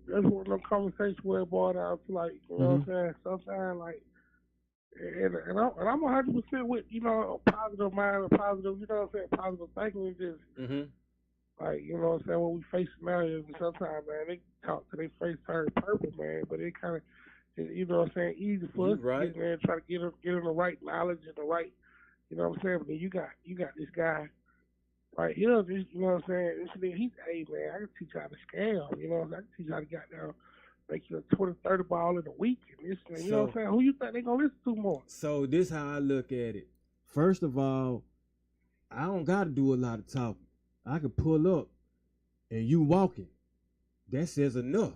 S4: that's one of those conversations where it boiled down to, like, you know what I'm saying? Sometimes, like, and I'm 100% with, you know, a positive mind, a positive, you know what I'm saying, positive thinking. It's just, like, you know what I'm saying, when we face scenarios, and sometimes, man, they talk to their face turn purple, man, but it kind of, you know what I'm saying, easy for us to get in there and try to get them the right knowledge and the right, you know what I'm saying, but then you got this guy right here, this, you know what I'm saying, he's, hey, man, I can teach you how to scam, you know what I'm saying, I can teach you how to get down, make you a 20, 30 ball in a week, and this, and you know what I'm saying, who you think they gonna listen to more? So
S2: this how I look at it. First of all, I don't got to do a lot of talking. I can pull up and you walking. That says enough.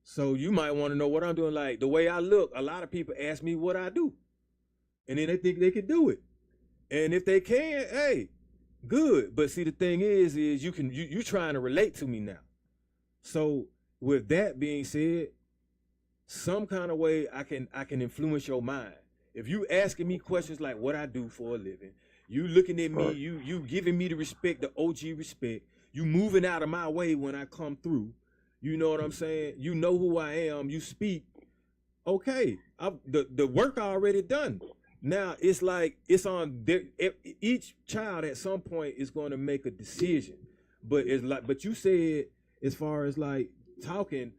S2: So you might want to know what I'm doing. Like, the way I look, a lot of people ask me what I do. And then they think they can do it. And if they can, hey, good. But see, the thing is you trying to relate to me now. So with that being said, some kind of way I can influence your mind. If you asking me questions like what I do for a living, you looking at me, you giving me the respect, the OG respect, you moving out of my way when I come through. You know what I'm saying? You know who I am. You speak. Okay, the work already done. Now it's like it's on each child at some point is going to make a decision. But it's like, but you said as far as like talking,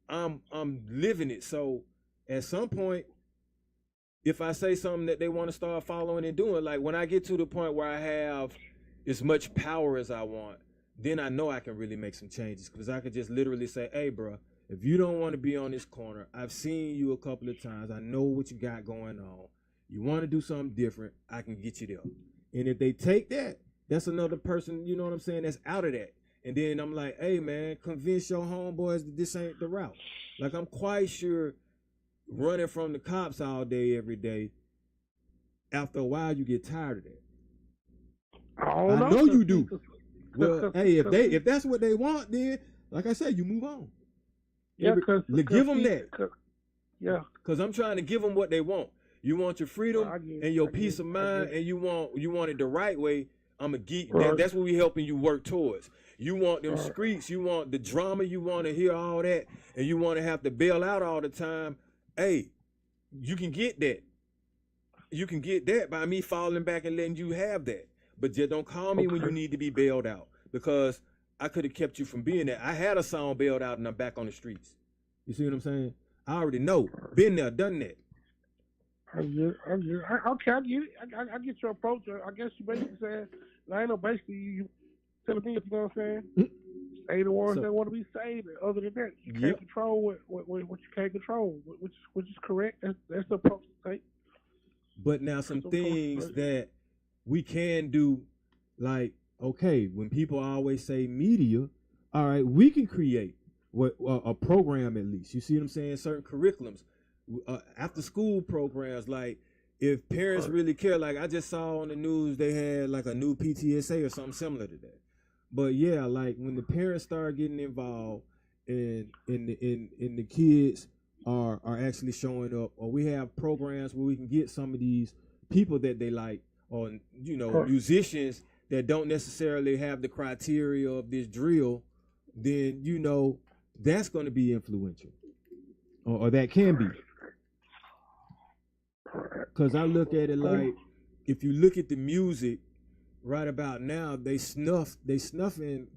S2: I'm living it. So at some point, if I say something that they want to start following and doing, like when I get to the point where I have as much power as I want, then I know I can really make some changes, because I could just literally say, hey, bro, if you don't want to be on this corner, I've seen you a couple of times. I know what you got going on. You want to do something different, I can get you there. And if they take that, that's another person, you know what I'm saying, that's out of that. And then I'm like, hey, man, convince your homeboys that this ain't the route. Like, I'm quite sure running from the cops all day, every day, after a while, you get tired of that. I know you do. Well, hey, if that's what they want, then, like I said, you move on.
S4: Yeah,
S2: give them that.
S4: Yeah.
S2: Because I'm trying to give them what they want. You want your freedom and your peace of mind, and you want it the right way. I'm a geek. That's what we helping you work towards. You want them streets, you want the drama, you want to hear all that, and you want to have to bail out all the time. Hey, you can get that. You can get that by me falling back and letting you have that. But just don't call me when you need to be bailed out, because I could have kept you from being there. I had a song bailed out and I'm back on the streets. You see what I'm saying? I already know. Been there, done that.
S4: I get it. I get it. I get your approach. I guess you basically said, I know basically telling me, you know what I'm saying? Say the ones that want to be saved. And other than that, you can't control what you can't control, which is correct. That's the approach to take.
S2: But now some things that we can do, like, okay, when people always say media, all right, we can create a program at least. You see what I'm saying? Certain curriculums, after school programs, like if parents really care, like I just saw on the news they had like a new PTSA or something similar to that. But yeah, like when the parents start getting involved and the kids are actually showing up, or we have programs where we can get some of these people that they like, or musicians that don't necessarily have the criteria of this drill, then that's going to be influential, or that can be. Because I look at it like, if you look at the music right about now, they snuffing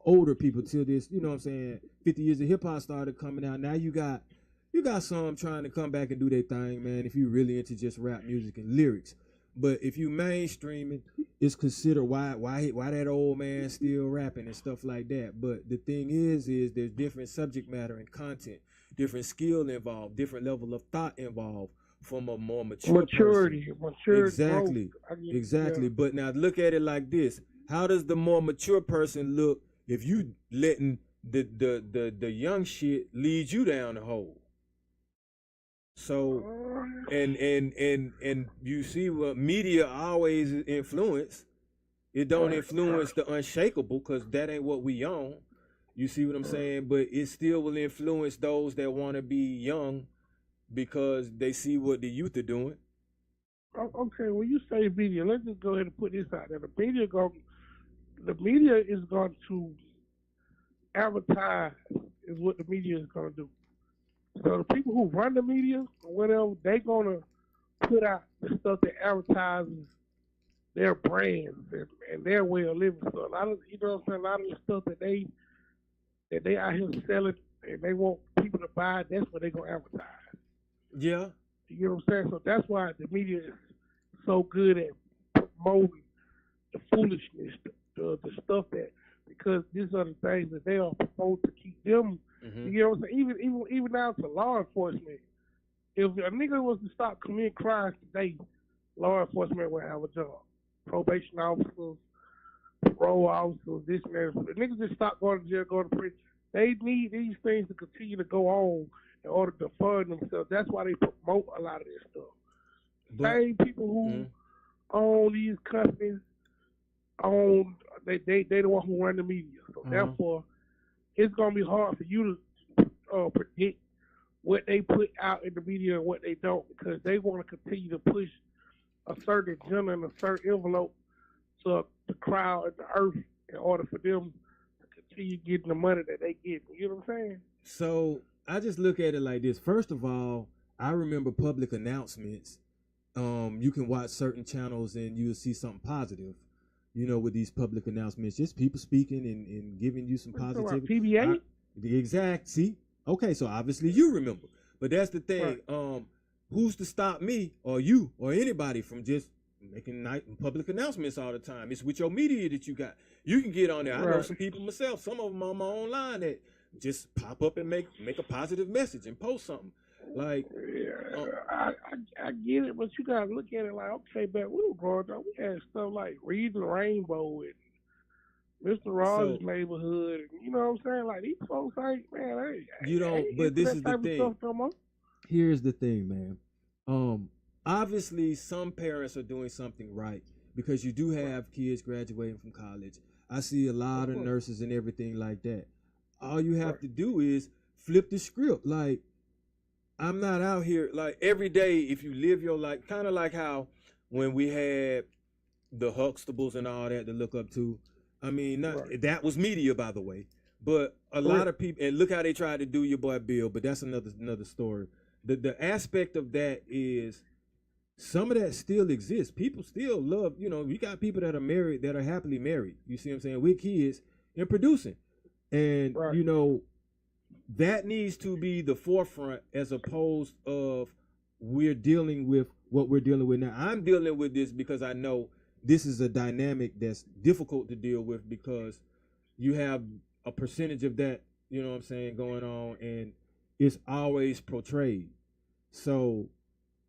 S2: older people till this, 50 years of hip hop started coming out. Now you got some trying to come back and do their thing, man, if you really into just rap music and lyrics. But if you mainstreaming, it's considered why that old man still rapping and stuff like that. But the thing is there's different subject matter and content, different skill involved, different level of thought involved from a more maturity. Exactly. Yeah. But now look at it like this. How does the more mature person look if you letting the young shit lead you down the hole? So, and you see what media always influence. It don't influence the unshakable, because that ain't what we own. You see what I'm saying? But it still will influence those that want to be young because they see what the youth are doing.
S4: Okay, when you say media, let's just go ahead and put this out there. The media is going to advertise is what the media is going to do. So the people who run the media or whatever, they're gonna put out the stuff that advertises their brands and their way of living. So a lot of a lot of the stuff that they out here selling and they want people to buy, that's what they're gonna advertise.
S2: Yeah.
S4: You know what I'm saying? So that's why the media is so good at promoting the foolishness, the stuff that, because these are the things that they are supposed to keep them. Mm-hmm. You know what I'm saying? Even down to law enforcement. If a nigga was to stop committing crimes today, law enforcement would have a job. Probation officers, parole officers, this and that. If niggas just stop going to jail, going to prison, they need these things to continue to go on in order to fund themselves. That's why they promote a lot of this stuff. Same people who own these companies they the one who run the media. So therefore, it's gonna be hard for you to predict what they put out in the media and what they don't, because they want to continue to push a certain agenda and a certain envelope to the crowd and the earth in order for them to continue getting the money that they get. You know what I'm saying?
S2: So I just look at it like this. First of all, I remember public announcements. You can watch certain channels and you'll see something positive, with these public announcements, just people speaking and giving you some positivity.
S4: PBA?
S2: Exact. See? Okay, so obviously you remember. But that's the thing. Right. Who's to stop me or you or anybody from just making public announcements all the time? It's with your media that you got. You can get on there. Right. I know some people myself, some of them on my own line, that just pop up and make a positive message and post something. Like,
S4: I get it, but you gotta look at it like, okay, back we were growing up, we had stuff like Reading the Rainbow and Mr. Rogers' Neighborhood, and you know what I'm saying? Like, these folks ain't, man,
S2: but this is the thing. Here's the thing, man. Obviously some parents are doing something right, because you do have kids graduating from college. I see a lot of nurses and everything like that. All you have to do is flip the script. Like, I'm not out here, like, every day, if you live your life, kind of like how when we had the Huxtables and all that to look up to. I mean, that was media, by the way. But a lot of people, and look how they tried to do your boy Bill, but that's another story. The aspect of that is some of that still exists. People still love, you got people that are married, that are happily married. You see what I'm saying? With kids and producing. And, that needs to be the forefront, as opposed of we're dealing with what we're dealing with now. I'm dealing with this because I know this is a dynamic that's difficult to deal with because you have a percentage of that, you know what I'm saying, going on, and it's always portrayed. So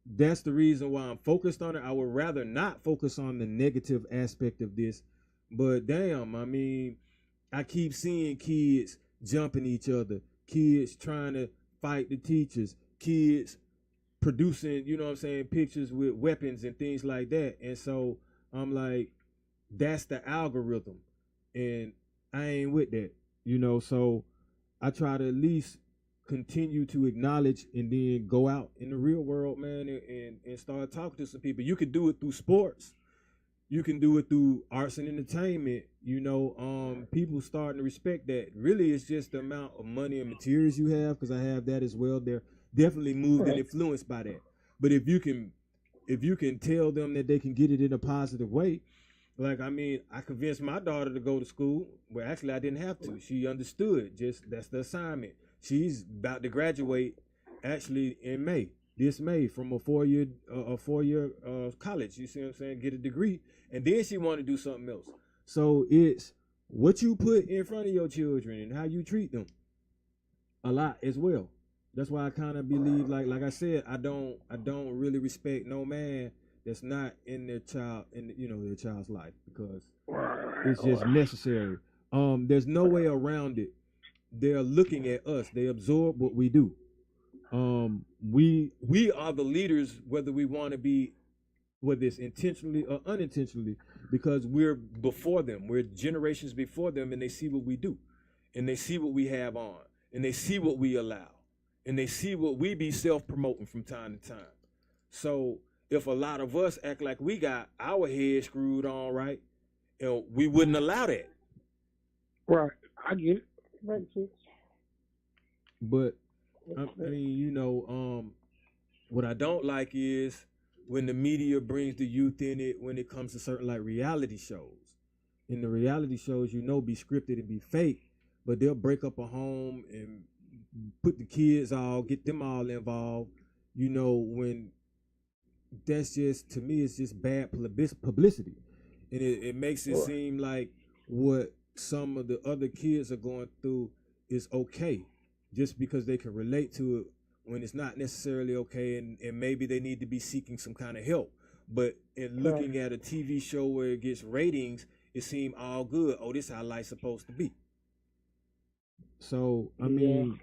S2: that's the reason why I'm focused on it. I would rather not focus on the negative aspect of this, but damn, I mean, I keep seeing kids jumping each other, kids trying to fight the teachers, kids producing, you know what I'm saying, pictures with weapons and things like that. And so I'm like, that's the algorithm, and I ain't with that, you know. So I try to at least continue to acknowledge and then go out in the real world, man, and start talking to some people. You can do it through sports. You can do it through arts and entertainment, you know. People starting to respect that. Really, it's just the amount of money and materials you have, because I have that as well. They're definitely moved and influenced by that. But if you can tell them that they can get it in a positive way, like, I mean, I convinced my daughter to go to school. Well, actually, I didn't have to. She understood. Just that's the assignment. She's about to graduate, actually, in May. This May, from a four-year college. You see what I'm saying? Get a degree, and then she want to do something else. So it's what you put in front of your children and how you treat them a lot as well. That's why I kind of believe, like I said, I don't really respect no man that's not in their child's life, because it's just necessary. There's no way around it. They're looking at us. They absorb what we do. We are the leaders, whether we want to be, whether it's intentionally or unintentionally, because we're before them. We're generations before them, and they see what we do, and they see what we have on, and they see what we allow, and they see what we be self-promoting from time to time. So if a lot of us act like we got our head screwed on right, we wouldn't allow that.
S4: Right, I get it. Makes sense.
S2: But I mean, you know, what I don't like is when the media brings the youth in it when it comes to certain like reality shows. In the reality shows, you know, be scripted and be fake, but they'll break up a home and put the kids get them all involved. You know, when that's just, to me, it's just bad publicity. And it makes it seem like what some of the other kids are going through is okay, just because they can relate to it, when it's not necessarily okay, and maybe they need to be seeking some kind of help. But in looking at a TV show where it gets ratings, it seems all good. Oh, this is how life's supposed to be. So, I mean,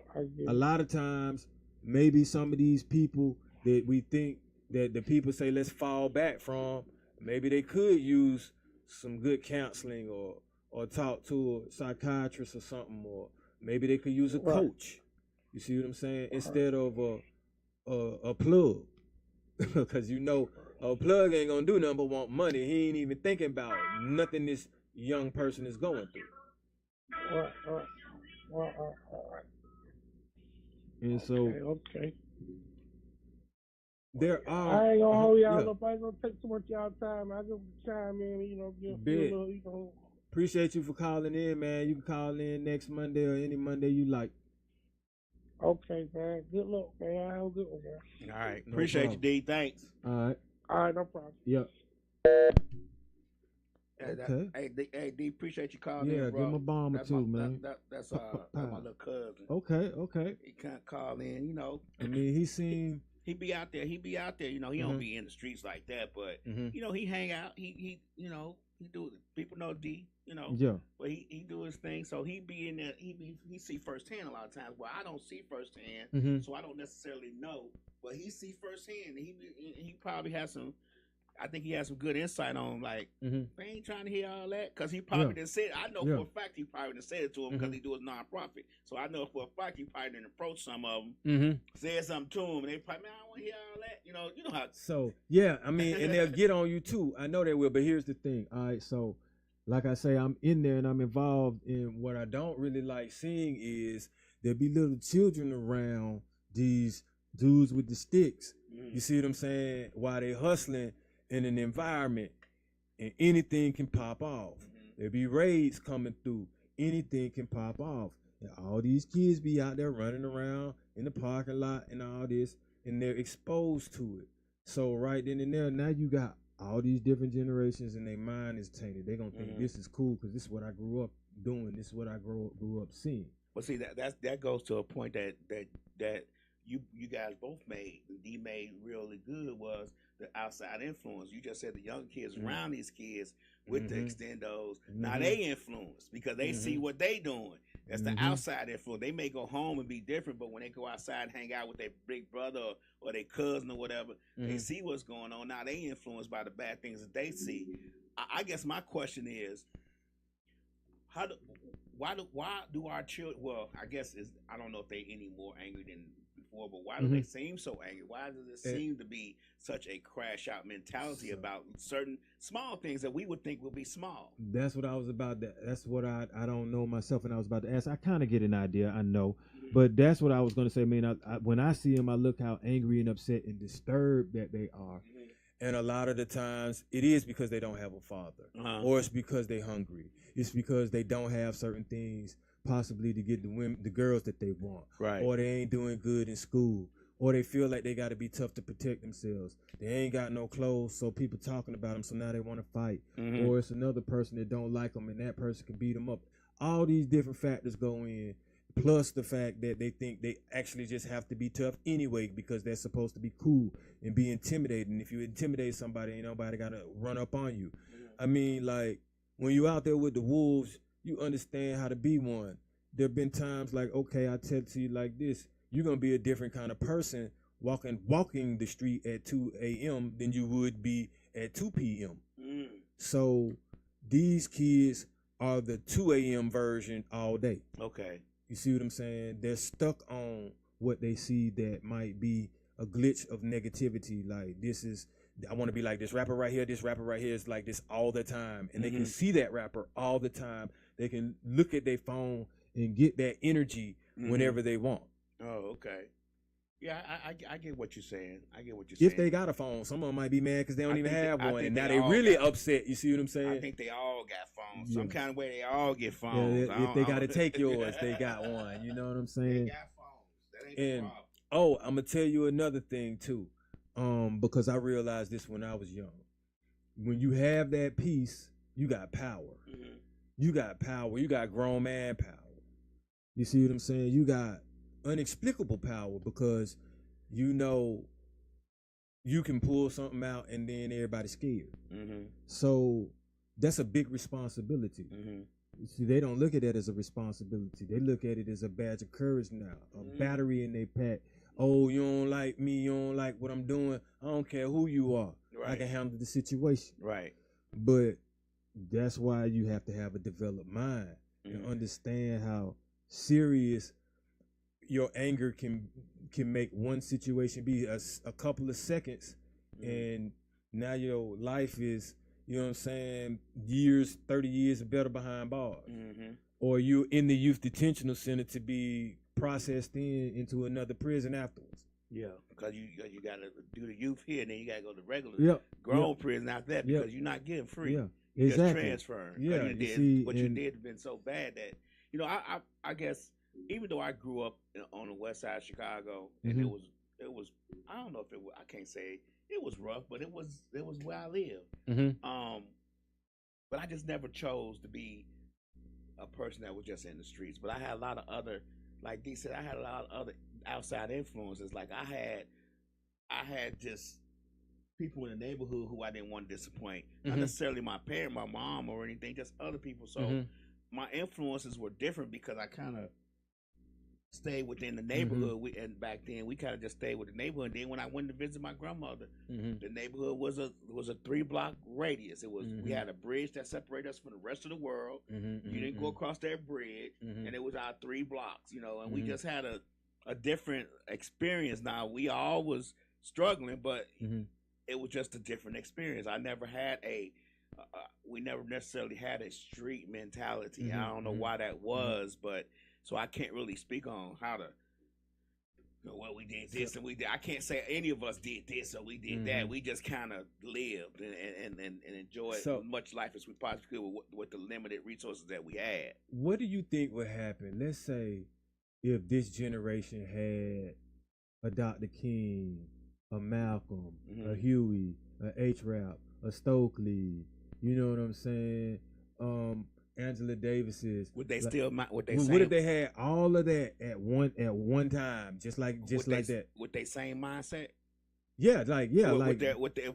S2: a lot of times, maybe some of these people that we think that the people say let's fall back from, maybe they could use some good counseling or talk to a psychiatrist or something, or maybe they could use a coach. You see what I'm saying? Instead of a plug. Because you know, a plug ain't gonna do nothing but want money. He ain't even thinking about nothing this young person is going through.
S4: Right.
S2: And so,
S4: okay.
S2: There are.
S4: I ain't gonna hold y'all up. I ain't gonna take too much of y'all time. I just chime in, you know,
S2: Appreciate you for calling in, man. You can call in next Monday or any Monday you like.
S4: Okay, man. Good luck, man. I have a good one, man.
S3: All right. Appreciate you, D. Thanks.
S2: All
S4: right, no problem.
S2: Yep.
S3: Okay. Hey, D, appreciate you calling in, bro.
S2: Yeah, give him a bomb or two, man.
S3: That's my little cousin.
S2: Okay.
S3: He can't call in, you know.
S2: I mean,
S3: he be out there, you know, he don't be in the streets like that, but you know, he hang out, he you know, he do, people know D, you know.
S2: Yeah.
S3: But he do his thing, so he be in there, he see firsthand a lot of times. Well, I don't see firsthand, so I don't necessarily know. But he see firsthand, and he probably has some, I think he has some good insight on, like, they ain't trying to hear all that, because he probably didn't say it. I know for a fact he probably didn't say it to him because he do his nonprofit. So I know for a fact he probably didn't approach some of them, said something to him, and they probably, man, I don't want to hear all that. You know how.
S2: So, yeah, I mean, and they'll get on you too. I know they will, but here's the thing. All right, so, like I say, I'm in there and I'm involved in what I don't really like seeing is there'll be little children around these dudes with the sticks. You see what I'm saying? While they hustling in an environment, and anything can pop off. There'll be raids coming through. Anything can pop off. And all these kids be out there running around in the parking lot and all this, and they're exposed to it. So right then and there, now you got all these different generations and their mind is tainted. They're gonna think this is cool because this is what I grew up doing. This is what I grew up seeing.
S3: Well, see that goes to a point that you guys both made. D made really good was the outside influence. You just said the young kids around these kids with the extendos. Now they influence because they see what they doing. That's the outside influence. They may go home and be different, but when they go outside and hang out with their big brother or their cousin or whatever, they see what's going on. Now they influenced by the bad things that they see. I guess my question is, why do our children? Well, I guess I don't know if they any more angry than before, but why do they seem so angry? Why does it seem to be such a crash out mentality about certain small things that we would think would be small?
S2: That's what I was about. That's what I don't know myself, and I was about to ask. I kind of get an idea, I know, but that's what I was going to say. Man, when I see them, I look how angry and upset and disturbed that they are. And a lot of the times it is because they don't have a father, or it's because they're hungry. It's because they don't have certain things possibly to get the girls that they want,
S3: right?
S2: Or they ain't doing good in school, or they feel like they got to be tough to protect themselves. They ain't got no clothes, so people talking about them, so now they want to fight. Or it's another person that don't like them, and that person can beat them up. All these different factors go in, plus the fact that they think they actually just have to be tough anyway because they're supposed to be cool and be intimidating. If you intimidate somebody, ain't nobody got to run up on you. I mean, like, when you out there with the wolves, you understand how to be one. There have been times like, okay, I tell to you like this, you're going to be a different kind of person walking the street at 2 a.m. than you would be at 2 p.m. So these kids are the 2 a.m. version all day.
S3: Okay.
S2: You see what I'm saying? They're stuck on what they see that might be a glitch of negativity. Like, I want to be like this rapper right here. This rapper right here is like this all the time. And they can see that rapper all the time. They can look at their phone and get that energy whenever they want.
S3: Oh, okay. Yeah, I get what you're saying.
S2: If they got a phone, some of them might be mad because they don't even have one. And now they really upset. You see what I'm saying?
S3: I think they all got phones. Some kind of way they all get phones.
S2: Yeah, if they got to take yours, they got one. You know what I'm saying?
S3: They got phones. That ain't the problem.
S2: Oh, I'm going to tell you another thing, too. Because I realized this when I was young. When you have that peace, you got power. You got power. You got grown man power. You see what I'm saying? You got unexplicable power because you know you can pull something out and then everybody's scared. So that's a big responsibility. You see, they don't look at that as a responsibility. They look at it as a badge of courage now, a battery in their pack. Oh, you don't like me, you don't like what I'm doing. I don't care who you are. Right. I can handle the situation.
S3: Right.
S2: But that's why you have to have a developed mind and understand how serious your anger can make one situation be a couple of seconds, and now your life is, you know what I'm saying, 30 years better behind bars. Or you're in the youth detention center to be processed into another prison afterwards.
S3: Yeah, because you got to do the youth here, and then you got to go to regular grown prison after that because you're not getting free.
S2: Yeah,
S3: you're
S2: exactly.
S3: just transferring.
S2: Yeah,
S3: you did has been so bad that, you know, I guess even though I grew up on the west side of Chicago, and it was I don't know if it was, I can't say it was rough, but it was where I lived. But I just never chose to be a person that was just in the streets. But I had a lot of other, like Dee said, I had a lot of other outside influences. Like I had just people in the neighborhood who I didn't want to disappoint. Not necessarily my parent, my mom, or anything, just other people. So my influences were different because I kind of stayed within the neighborhood. And back then we kind of just stayed with the neighborhood. And then when I went to visit my grandmother, the neighborhood was a 3-block radius. It was we had a bridge that separated us from the rest of the world. You didn't go across that bridge, and it was our 3 blocks, you know. And we just had a different experience. Now we all was struggling, but it was just a different experience. I never had we never necessarily had a street mentality. I don't know why that was, but so I can't really speak on how to, you know, well, we did this and we did. I can't say any of us did this or we did that. We just kind of lived and enjoyed as much life as we possibly could with the limited resources that we had.
S2: What do you think would happen? Let's say if this generation had a Dr. King, a Malcolm, a Huey, a H-Rap, a Stokely. You know what I'm saying? Angela Davis's.
S3: Would they
S2: like,
S3: still? Would they?
S2: What if they had all of that at one time, just like that?
S3: With their same mindset.
S2: Yeah, like if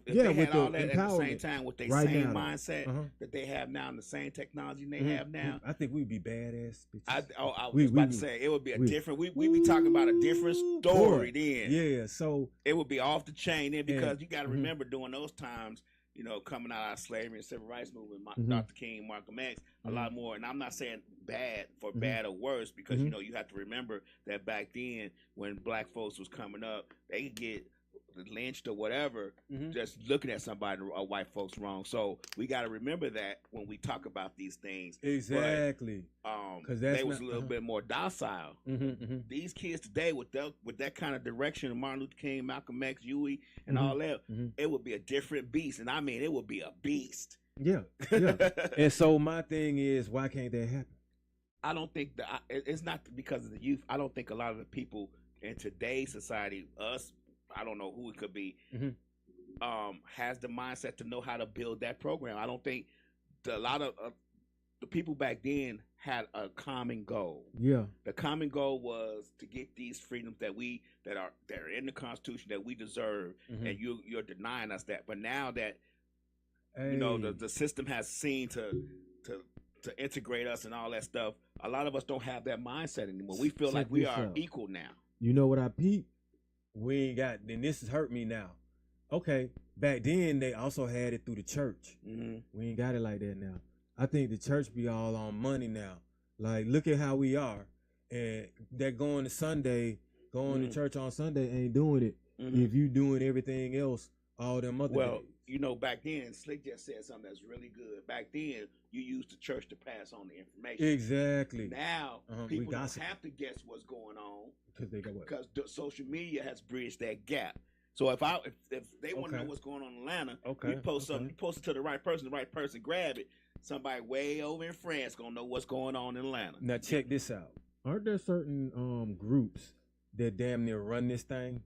S2: they had all that at the same time with their same mindset that they have now and the same technology they have now, I think we'd be badass.
S3: I was about to say it would be a different. We be talking about a different story then.
S2: Yeah, so
S3: it would be off the chain then because you got to remember during those times, you know, coming out of slavery and civil rights movement, Dr. King, Malcolm X, a lot more. And I'm not saying bad for bad or worse because you know you have to remember that back then when black folks was coming up, they could get lynched or whatever, just looking at somebody or white folks wrong. So we got to remember that when we talk about these things.
S2: Exactly.
S3: Because they was a little bit more docile. These kids today, with that kind of direction of Martin Luther King, Malcolm X, Huey, and all that, it would be a different beast. And I mean, it would be a beast.
S2: Yeah. And so my thing is, why can't that happen?
S3: I don't think that it's not because of the youth. I don't think a lot of the people in today's society, us, I don't know who it could be, has the mindset to know how to build that program. I don't think a lot of the people back then had a common goal. Yeah, the common goal was to get these freedoms that are in the Constitution that we deserve, and you're denying us that. But now that you know the system has seen to integrate us and all that stuff, a lot of us don't have that mindset anymore. We feel like we are equal now.
S2: You know what I peep? We ain't got, then this has hurt me now. Okay, back then they also had it through the church. We ain't got it like that now. I think the church be all on money now. Like, look at how we are. And that going to church on Sunday ain't doing it. If you doing everything else all them other days.
S3: You know, back then, Slick just said something that's really good. Back then, you used the church to pass on the information.
S2: Exactly.
S3: Now, people don't have to guess what's going on because social media has bridged that gap. So if they want to know what's going on in Atlanta, you post something, you post it to the right person grab it. Somebody way over in France gonna know what's going on in Atlanta.
S2: Now check this out. Aren't there certain groups that damn near run this thing?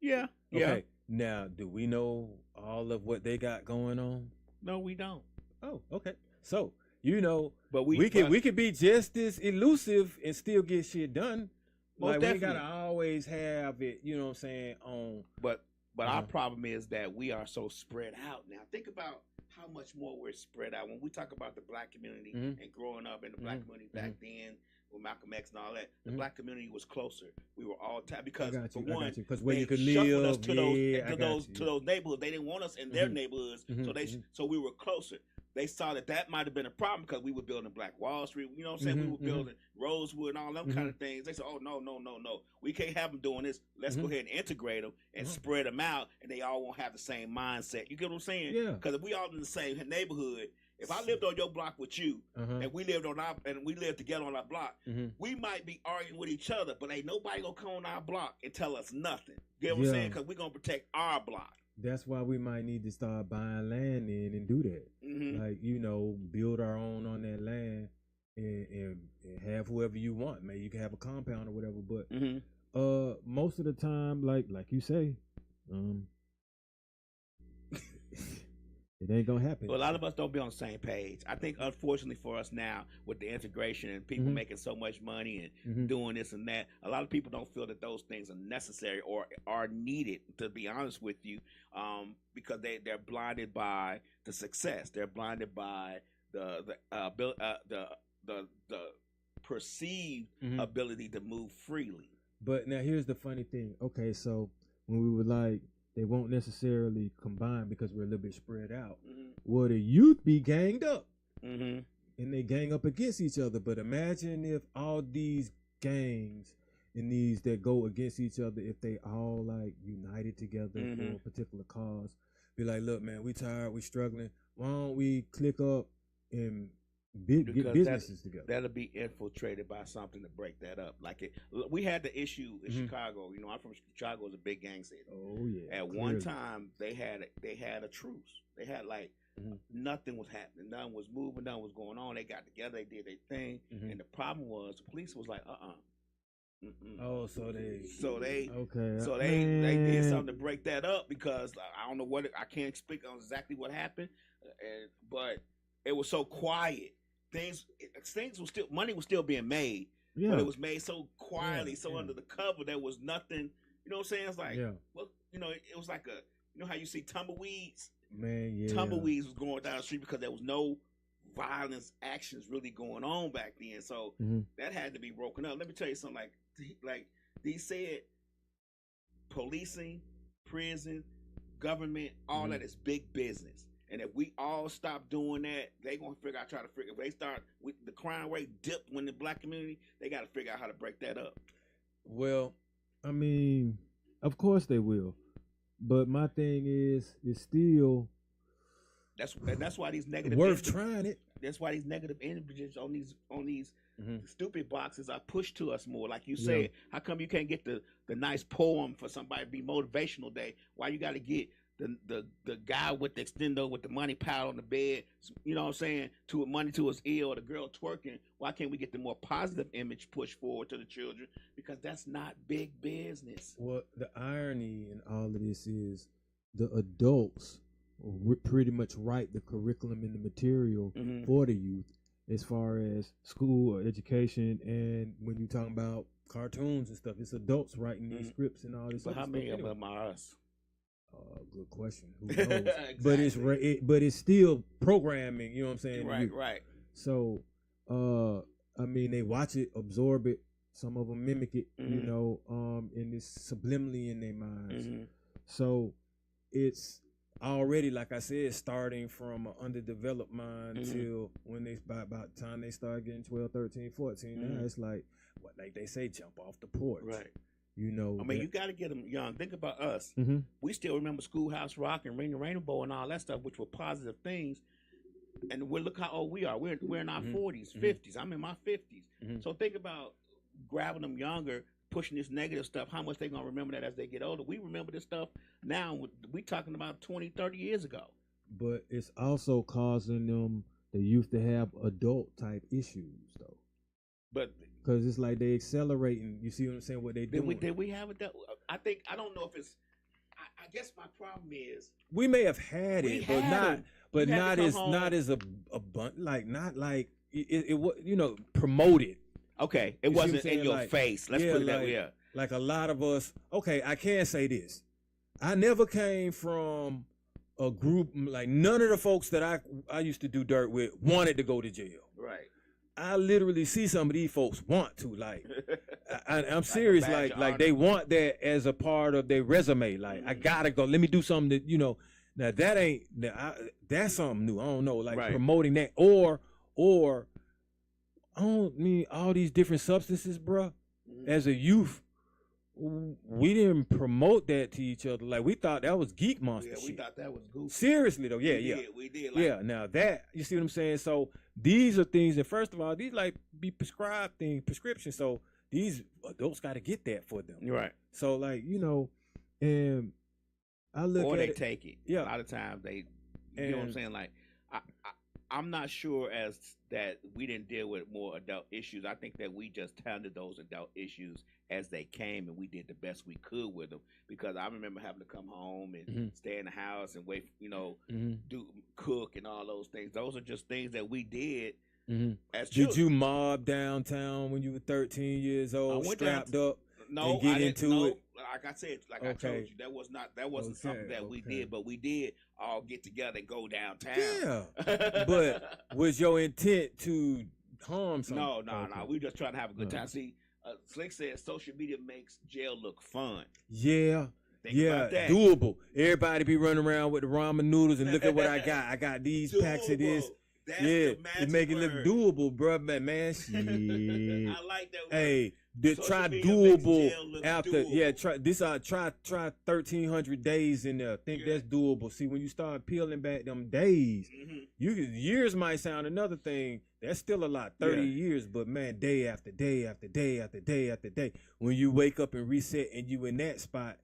S3: Yeah.
S2: Okay. Now, do we know all of what they got going on?
S3: No, we don't.
S2: Oh, okay. So, you know, but we could be just as elusive and still get shit done. Like, we gotta always have it, you know what I'm saying, on.
S3: But our problem is that we are so spread out now. Think about how much more we're spread out. When we talk about the black community and growing up in the black community back then, with Malcolm X and all that, the black community was closer. We were all tight because for one,
S2: where you could live,
S3: us to those neighborhoods. They didn't want us in their neighborhoods, so we were closer. They saw that might have been a problem because we were building Black Wall Street. You know what I'm saying? We were building Rosewood and all them kind of things. They said, "Oh no, we can't have them doing this. Let's go ahead and integrate them and spread them out, and they all won't have the same mindset." You get what I'm saying?
S2: Yeah.
S3: Because if we all in the same neighborhood. If I lived on your block with you, and we lived together on our block, we might be arguing with each other, but ain't nobody gonna come on our block and tell us nothing. You get what I'm saying? Because we're gonna protect our block.
S2: That's why we might need to start buying land in and do that. Like, you know, build our own on that land and have whoever you want. Maybe you can have a compound or whatever, but most of the time, like you say, it ain't gonna happen.
S3: Well, a lot of us don't be on the same page. I think, unfortunately for us now, with the integration and people making so much money and doing this and that, a lot of people don't feel that those things are necessary or are needed, to be honest with you, because they're blinded by the success. They're blinded by the perceived ability to move freely.
S2: But now here's the funny thing. Okay, so when we were like, they won't necessarily combine because we're a little bit spread out. Well, the youth be ganged up, and they gang up against each other. But imagine if all these gangs and these that go against each other, if they all like united together for a particular cause, be like, look, man, we tired, we struggling. Why don't we click up and get businesses together?
S3: That'll be infiltrated by something to break that up. We had the issue in Chicago. You know, I'm from Chicago. It's a big gang city.
S2: Oh yeah.
S3: At one time, they had a truce. They had nothing was happening. Nothing was moving. Nothing was going on. They got together. They did their thing. And the problem was the police was like,
S2: Oh, so they
S3: they did something to break that up because I don't know what I can't speak on exactly what happened, but it was so quiet. Things was still money was still being made, but it was made so quietly, under the cover. There was nothing. You know what I'm saying? It's like, well, you know, it was like how you see tumbleweeds.
S2: Man, yeah.
S3: Tumbleweeds was going down the street because there was no violence actions really going on back then. So that had to be broken up. Let me tell you something. Like they said, policing, prison, government, all that is big business. And if we all stop doing that, they gonna try to figure. If they start with the crime rate dipped when the black community, they got to figure out how to break that up.
S2: Well, I mean, of course they will. But my thing is still
S3: that's why these negative
S2: worth trying it.
S3: That's why these negative images on these stupid boxes are pushed to us more. Like you said, how come you can't get the nice poem for somebody to be motivational day? Why you got to get the guy with the extendo with the money pile on the bed? You know what I'm saying? To money to his ear, or the girl twerking. Why can't we get the more positive image pushed forward to the children? Because that's not big business.
S2: Well, the irony in all of this is the adults pretty much write the curriculum and the material for the youth as far as school or education. And when you're talking about cartoons and stuff, it's adults writing these scripts and all this.
S3: But how many of them are us?
S2: Good question. Who knows?
S3: Exactly.
S2: But it's still programming. You know what I'm saying?
S3: Right.
S2: So, I mean, they watch it, absorb it. Some of them mimic it. You know, and it's subliminally in their minds. So, it's already, like I said, starting from an underdeveloped mind till when by the time they start getting 12, 13, 14. Now it's like they say, jump off the porch.
S3: Right.
S2: You know,
S3: I mean, you got to get them young. Think about us. We still remember Schoolhouse Rock and Ring the Rainbow and all that stuff, which were positive things. And look how old we are. We're in our 40s, 50s. I'm in my 50s. So think about grabbing them younger, pushing this negative stuff, how much they're going to remember that as they get older. We remember this stuff now. We talking about 20, 30 years ago.
S2: But it's also causing them, the youth, to have adult-type issues, though.
S3: But
S2: because it's like they accelerating. You see what I'm saying? What they doing?
S3: Did we have it? I don't know if it's. I guess my problem is
S2: we may have had it, but not as abundant. Like not like it was. You know, promoted.
S3: Okay, it wasn't in your face. Let's put it that way.
S2: Like a lot of us. Okay, I can say this. I never came from a group like none of the folks that I used to do dirt with wanted to go to jail.
S3: Right.
S2: I literally see some of these folks want to, like, I'm serious, like they want that as a part of their resume. Like, I gotta go. Let me do something that, you know. Now that ain't that's something new. I don't know, like promoting that or I don't mean all these different substances, bruh. As a youth, we didn't promote that to each other. Like we thought that was geek monster shit.
S3: We thought that was goofy.
S2: Seriously though,
S3: We did.
S2: Now that you see what I'm saying. So these are things that, first of all, these like be prescribed prescription. So these adults got to get that for them.
S3: Right.
S2: So like, you know, and I look
S3: or
S2: at
S3: they
S2: it,
S3: take it.
S2: Yeah.
S3: A lot of times they, you know what I'm saying. Like I'm not sure as that we didn't deal with more adult issues. I think that we just handled those adult issues as they came, and we did the best we could with them. Because I remember having to come home and stay in the house and wait, you know, do cook and all those things. Those are just things that we did as children.
S2: Did you mob downtown when you were 13 years old, strapped up?
S3: No,
S2: and get into it?
S3: Like I said, I told you, that wasn't something that we did, but we did all get together and go downtown.
S2: Yeah, but was your intent to harm someone?
S3: No. We just trying to have a good time. See, Slick said social media makes jail look fun.
S2: Yeah.
S3: Think about that.
S2: Doable. Everybody be running around with the ramen noodles and look at what I got. I got these packs of this.
S3: That's the magic
S2: it make it
S3: word.
S2: look doable, bro. Man, shit.
S3: I like that word.
S2: Hey, try
S3: doable
S2: after.
S3: doable.
S2: Yeah, try 1,300 days in there. Think that's doable. See, when you start peeling back them days, years might sound another thing. That's still a lot, 30 years. But man, day after day after day after day after day, when you wake up and reset and you in that spot,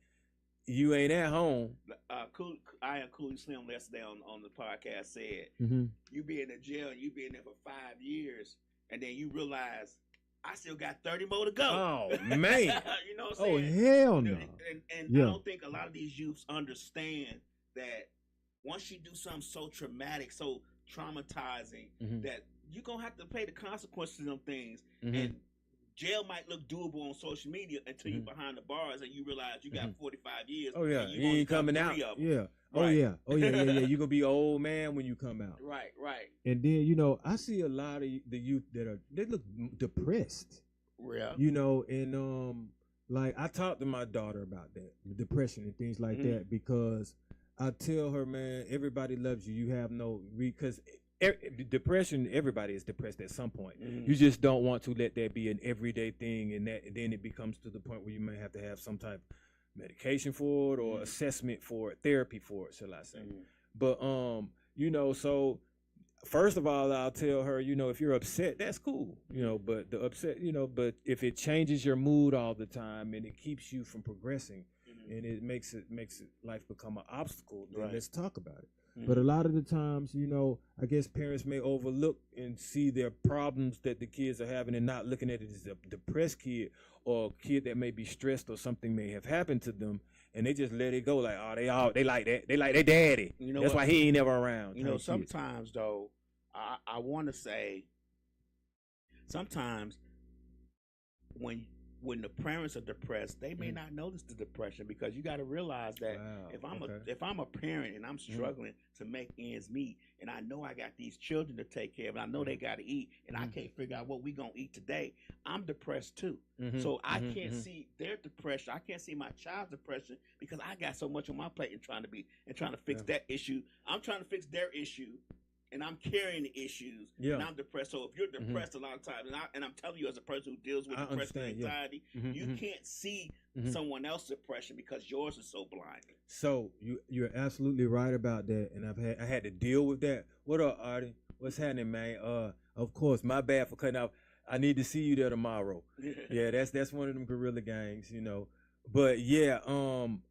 S2: you ain't at home.
S3: I am Cooley Slim yesterday on the podcast said, you be in the jail and you be in there for 5 years, and then you realize I still got 30 more to go.
S2: Oh man.
S3: You know what I'm
S2: Oh
S3: saying?
S2: hell no.
S3: And I don't think a lot of these youths understand that once you do something so traumatic, so traumatizing, that you're gonna have to pay the consequences of them things. And jail might look doable on social media until you're behind the bars and you realize you got 45 years.
S2: Oh yeah,
S3: and
S2: you ain't coming out. Yeah. Oh
S3: Right.
S2: yeah. Oh yeah. You're gonna be an old man when you come out.
S3: Right.
S2: And then I see a lot of the youth they look depressed.
S3: Yeah.
S2: And like I talked to my daughter about that, depression and things like that, because I tell her, man, everybody loves you. You have no because depression, everybody is depressed at some point. You just don't want to let that be an everyday thing, and then it becomes to the point where you may have to have some type of medication for it or assessment for it, therapy for it, shall I say. But so first of all, I'll tell her, if you're upset, that's cool, but the upset, but if it changes your mood all the time and it keeps you from progressing and it makes life become an obstacle, then let's talk about it. But a lot of the times, I guess parents may overlook and see their problems that the kids are having and not looking at it as a depressed kid or a kid that may be stressed or something may have happened to them, and they just let it go like, oh, they like that. They like their daddy. That's why he ain't never around.
S3: Sometimes though, I want to say, sometimes when the parents are depressed, they may not notice the depression, because you got to realize that if I'm a parent and I'm struggling to make ends meet, and I know I got these children to take care of, and I know they got to eat, and I can't figure out what we gonna eat today, I'm depressed too. So I can't see their depression. I can't see my child's depression because I got so much on my plate and trying to fix that issue. I'm trying to fix their issue. And I'm carrying the issues, and I'm depressed. So if you're depressed a lot of times, and I'm telling you as a person who deals with depression and anxiety, you can't see someone else's depression because yours is so blinding.
S2: So you're absolutely right about that, and I had to deal with that. What up, Artie? What's happening, man? Of course, my bad for cutting off. I need to see you there tomorrow. Yeah, that's one of them guerrilla gangs, But yeah,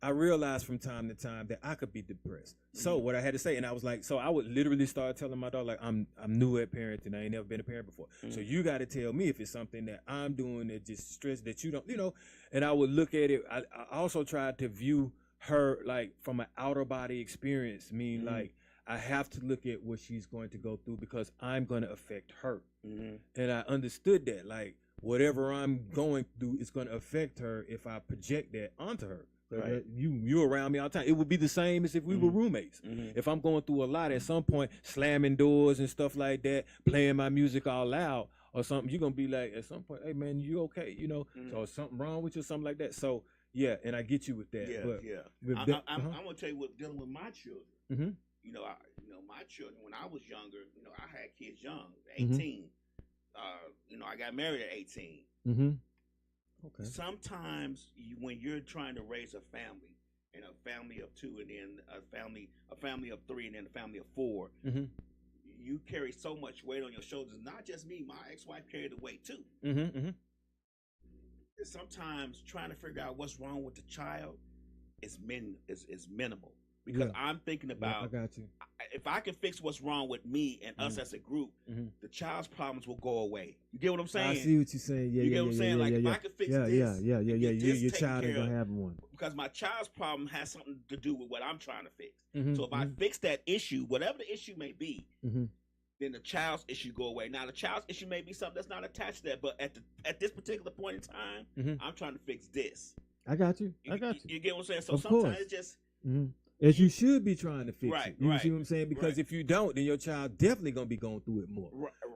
S2: I realized from time to time that I could be depressed. So what I had to say, and I was like, so I would literally start telling my daughter, like, I'm new at parenting. I ain't never been a parent before. So you got to tell me if it's something that I'm doing that just stress that you don't, And I would look at it. I also tried to view her like from an outer body experience. Like I have to look at what she's going to go through because I'm going to affect her. And I understood that, like, whatever I'm going through is going to affect her if I project that onto her. Right. You around me all the time. It would be the same as if we were roommates. If I'm going through a lot at some point, slamming doors and stuff like that, playing my music all loud or something, you're going to be like, at some point, hey, man, you okay? So is something wrong with you or something like that? So, yeah, and I get you with that. I'm
S3: going to tell you what, dealing with my children. My children, when I was younger, I had kids young, 18. I got married at 18. Okay. Sometimes when you're trying to raise a family, and a family of two, and then a family of three, and then a family of four, you carry so much weight on your shoulders. Not just me, my ex-wife carried the weight too. Sometimes trying to figure out what's wrong with the child is minimal. Because I'm thinking about,
S2: I got you.
S3: If I can fix what's wrong with me and us as a group, the child's problems will go away. You get what I'm saying?
S2: I see what you're saying. Yeah,
S3: you get what I'm saying? If I can fix this,
S2: your child ain't gonna have one.
S3: Because my child's problem has something to do with what I'm trying to fix. So if I fix that issue, whatever the issue may be, then the child's issue go away. Now the child's issue may be something that's not attached to that, but at this particular point in time, I'm trying to fix this.
S2: I got you.
S3: You get what I'm saying? So sometimes it's just.
S2: As you should be trying to fix it. You see what I'm saying? Because if you don't, then your child definitely going to be going through it more.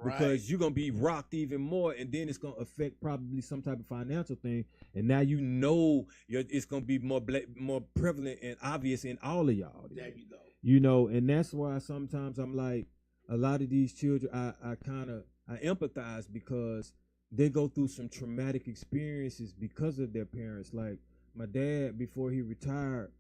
S2: Because you're going to be rocked even more, and then it's going to affect probably some type of financial thing. And now it's going to be more prevalent and obvious in all of y'all.
S3: There you
S2: go. And that's why sometimes I'm like, a lot of these children, I empathize because they go through some traumatic experiences because of their parents. Like my dad, before he retired,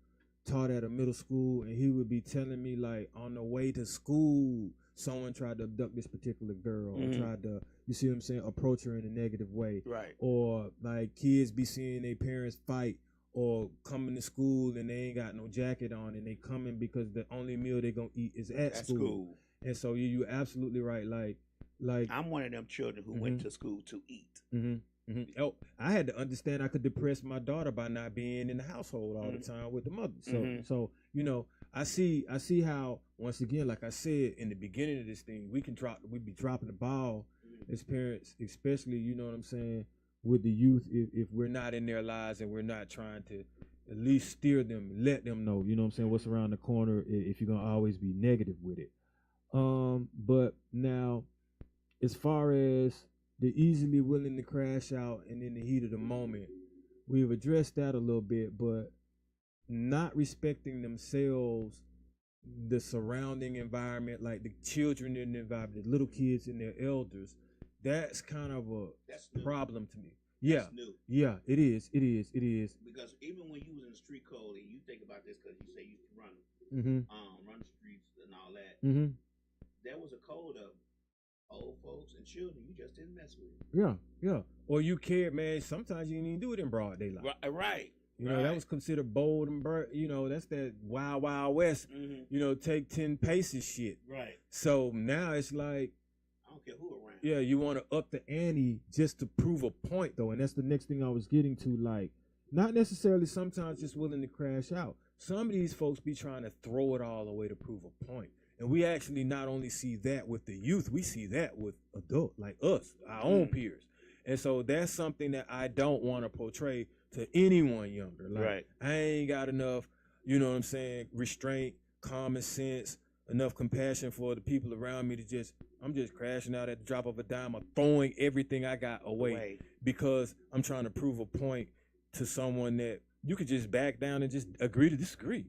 S2: taught at a middle school, and he would be telling me, like, on the way to school, someone tried to abduct this particular girl or tried to, you see what I'm saying, approach her in a negative way.
S3: Right.
S2: Or like kids be seeing their parents fight or coming to school and they ain't got no jacket on, and they coming because the only meal they gonna eat is at school. And so you're absolutely right. Like like
S3: I'm one of them children who went to school to eat.
S2: Oh, I had to understand I could depress my daughter by not being in the household all the time with the mother. So you know, I see how, once again, like I said in the beginning of this thing, we be dropping the ball as parents, especially, you know what I'm saying, with the youth, if we're not in their lives and we're not trying to at least steer them, let them know, you know what I'm saying, what's around the corner, if you're gonna always be negative with it. But now, as far as the easily willing to crash out and in the heat of the moment, we've addressed that a little bit, but not respecting themselves, the surrounding environment, like the children in the environment, the little kids and their elders, that's kind of a problem to me. Yeah, yeah, it is.
S3: Because even when you was in the street code, and you think about this, because you say you used to run the streets and all that, there was a code of old folks and children you just didn't mess with.
S2: Yeah. Or you cared, man. Sometimes you didn't even do it in broad daylight.
S3: Right.
S2: You know, that was considered bold and you know, that's that wild, wild west, you know, take 10 paces shit.
S3: Right.
S2: So now it's like,
S3: I don't care who around.
S2: Yeah, you want to up the ante just to prove a point, though. And that's the next thing I was getting to. Like, not necessarily sometimes just willing to crash out. Some of these folks be trying to throw it all away to prove a point. And we actually not only see that with the youth, we see that with adults like us, our own peers. And so that's something that I don't want to portray to anyone younger. Like, I ain't got enough, you know what I'm saying, restraint, common sense, enough compassion for the people around me to I'm just crashing out at the drop of a dime or throwing everything I got away because I'm trying to prove a point to someone that you could just back down and just agree to disagree.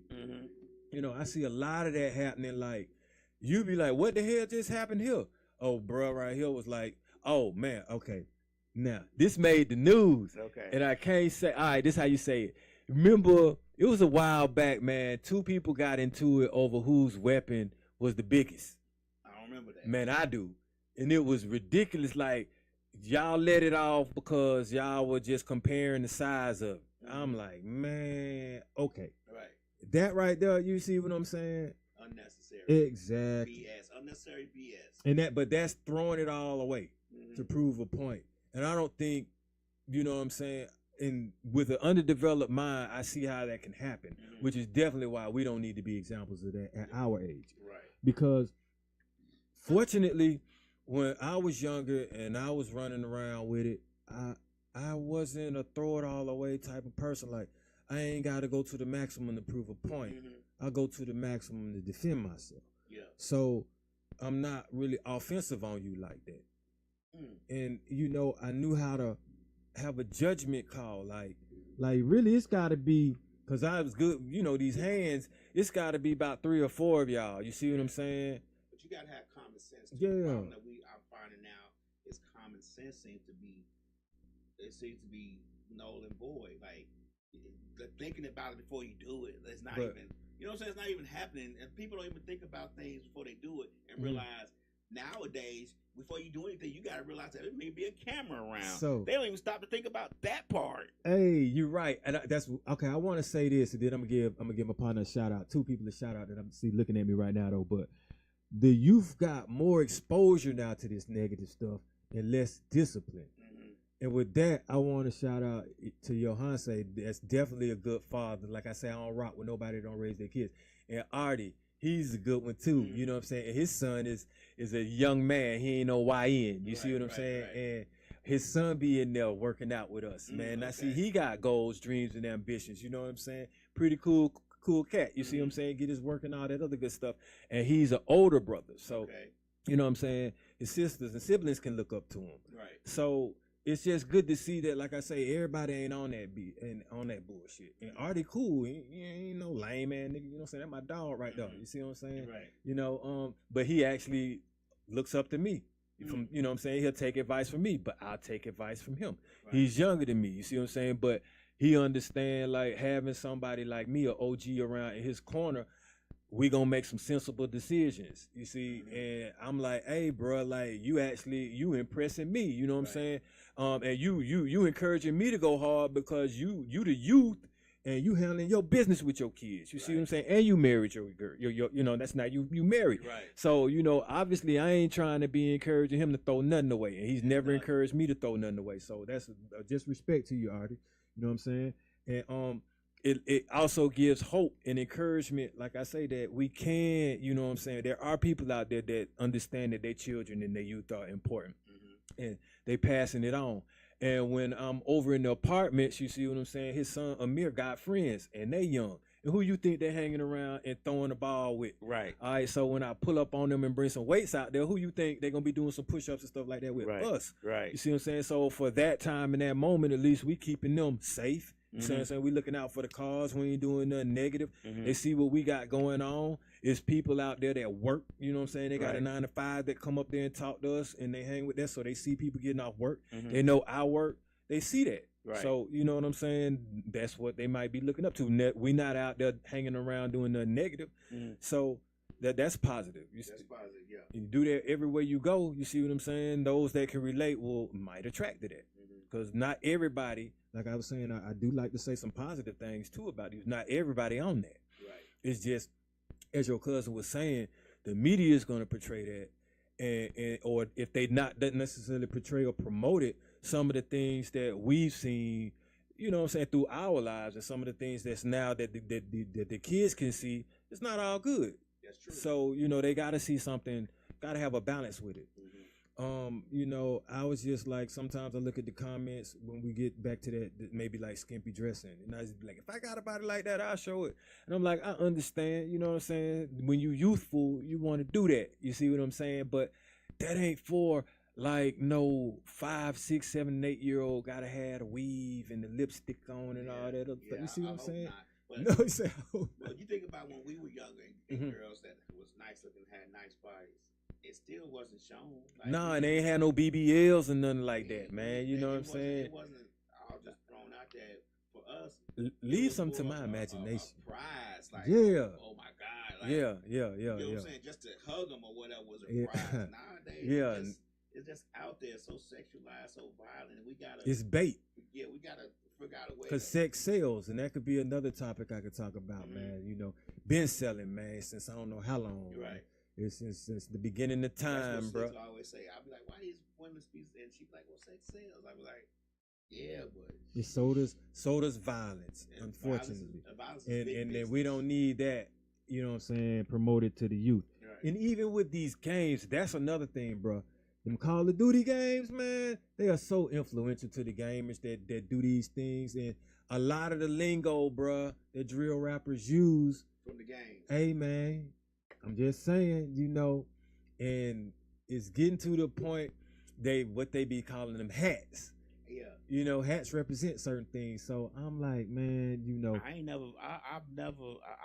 S2: You know, I see a lot of that happening. Like, you be like, what the hell just happened here? Oh, bro, right here was like, oh, man, okay. Now, this made the news. Okay. And I can't say, all right, this is how you say it. Remember, it was a while back, man. 2 people got into it over whose weapon was the biggest.
S3: I don't remember that.
S2: Man, I do. And it was ridiculous. Like, y'all let it off because y'all were just comparing the size of it. I'm like, man, okay.
S3: Right.
S2: That right there, you see what I'm saying?
S3: Unnecessary.
S2: Exactly.
S3: BS. Unnecessary BS.
S2: And but that's throwing it all away to prove a point. And I don't think, you know what I'm saying, and with an underdeveloped mind, I see how that can happen, which is definitely why we don't need to be examples of that at our age.
S3: Right.
S2: Because fortunately, when I was younger and I was running around with it, I wasn't a throw it all away type of person. Like, I ain't got to go to the maximum to prove a point. I go to the maximum to defend myself.
S3: Yeah.
S2: So I'm not really offensive on you like that. And, you know, I knew how to have a judgment call. Like really, it's got to be, because I was good, you know, these hands, it's got to be about 3 or 4 of y'all. You see what I'm saying?
S3: But you got to have common sense.
S2: Yeah.
S3: The problem that I'm finding now is common sense seems to be null and void. Like, thinking about it before you do it, it's not even, you know what I'm saying? It's not even happening. And people don't even think about things before they do it and realize nowadays, before you do anything, you got to realize that there may be a camera around. So they don't even stop to think about that part.
S2: Hey, you're right. And that's okay. I want to say this, and then I'm gonna give my partner a shout out. 2 people a shout out that I'm looking at me right now though. But the youth got more exposure now to this negative stuff and less discipline. And with that, I want to shout out to Johanse. That's definitely a good father. Like I say, I don't rock with nobody that don't raise their kids. And Artie, he's a good one too. You know what I'm saying? And his son is a young man. He ain't no YN. You see what I'm saying? Right. And his son be in there working out with us, man. I see he got goals, dreams, and ambitions. You know what I'm saying? Pretty cool cat. You see what I'm saying? Get his work and all that other good stuff. And he's an older brother. So, you know what I'm saying? His sisters and siblings can look up to him. Right. So it's just good to see that, like I say, everybody ain't on that beat and on that bullshit. And Artie cool. He ain't no lame man nigga. You know what I'm saying? That's my dog right there. You see what I'm saying? Right. You know, but he actually looks up to me. From, you know what I'm saying? He'll take advice from me, but I'll take advice from him. Right. He's younger than me. You see what I'm saying? But he understand, like, having somebody like me, an OG around in his corner, we gonna make some sensible decisions, you see. And I'm like, hey, bro, like, you impressing me, you know what I'm saying? And you encouraging me to go hard because you the youth, and you handling your business with your kids. You see what I'm saying? And you married your girl. You know, that's not you married.
S3: Right.
S2: So, you know, obviously I ain't trying to be encouraging him to throw nothing away. And he's never encouraged me to throw nothing away. So that's just respect to you, Artie. You know what I'm saying? And it also gives hope and encouragement, like I say, that we can, you know what I'm saying? There are people out there that understand that their children and their youth are important. And they passing it on. And when I'm over in the apartments, you see what I'm saying? His son Amir got friends, and they young. And who you think they're hanging around and throwing the ball with?
S3: Right.
S2: All right. So when I pull up on them and bring some weights out there, who you think they're gonna be doing some push-ups and stuff like that with? Us.
S3: Right.
S2: You see what I'm saying? So for that time and that moment, at least we keeping them safe. You see what I'm saying? We looking out for the cause. We ain't doing nothing negative. They see what we got going on. It's people out there that work. You know what I'm saying? They got a 9 to 5 that come up there and talk to us, and they hang with us. So they see people getting off work. They know our work. They see that.
S3: Right.
S2: So, you know what I'm saying? That's what they might be looking up to. We not out there hanging around doing nothing negative. So that's positive. That's
S3: positive, yeah.
S2: You do that everywhere you go. You see what I'm saying? Those that can relate might attract to that. Because not everybody, like I was saying, I do like to say some positive things too about you. Not everybody on that.
S3: Right.
S2: It's just, as your cousin was saying, the media is going to portray that. And or if they not necessarily portray or promote it, some of the things that we've seen, you know what I'm saying, through our lives, and some of the things that's now that the kids can see, it's not all good.
S3: That's true.
S2: So, you know, they got to see something, got to have a balance with it. You know, I was just like, sometimes I look at the comments when we get back to that maybe like skimpy dressing, and I just be like, if I got a body like that, I'll show it. And I'm like, I understand, you know what I'm saying? When you youthful, you want to do that. You see what I'm saying? But that ain't for like no 5, 6, 7, 8-year-old gotta have a weave and the lipstick on and all that other stuff. You see what I'm saying?
S3: No,
S2: you say,
S3: well, you think about when we were younger and girls that was nice looking, had nice bodies. It still wasn't shown. Like,
S2: nah, and they ain't had no BBLs and nothing like that, man. You know what I'm saying?
S3: It wasn't all just thrown out there for us.
S2: Leave something to my imagination.
S3: A prize, like,
S2: yeah.
S3: Oh my God. Like,
S2: yeah.
S3: You know what I'm saying? Just to hug them or whatever was a prize. Nowadays,
S2: yeah.
S3: It's just out there, so sexualized, so violent. And we gotta.
S2: It's bait.
S3: Yeah, we gotta figure out a way.
S2: Because sex sells, and that could be another topic I could talk about, man. You know, been selling, man, since I don't know how long.
S3: Right.
S2: It's since the beginning of time, bro.
S3: I always say, I'll be like, why these women speak? And she be like, well, sex sells. I be like, yeah, but
S2: it's so does violence, unfortunately.
S3: Violence
S2: and then we don't need that, you know what I'm saying, promoted to the youth. Right. And even with these games, that's another thing, bro. Them Call of Duty games, man, they are so influential to the gamers that do these things. And a lot of the lingo, bro, that drill rappers use
S3: from the game.
S2: Hey, man, I'm just saying, you know, and it's getting to the point what they be calling them hats.
S3: Yeah.
S2: You know, hats represent certain things. So I'm like, man, you know,
S3: I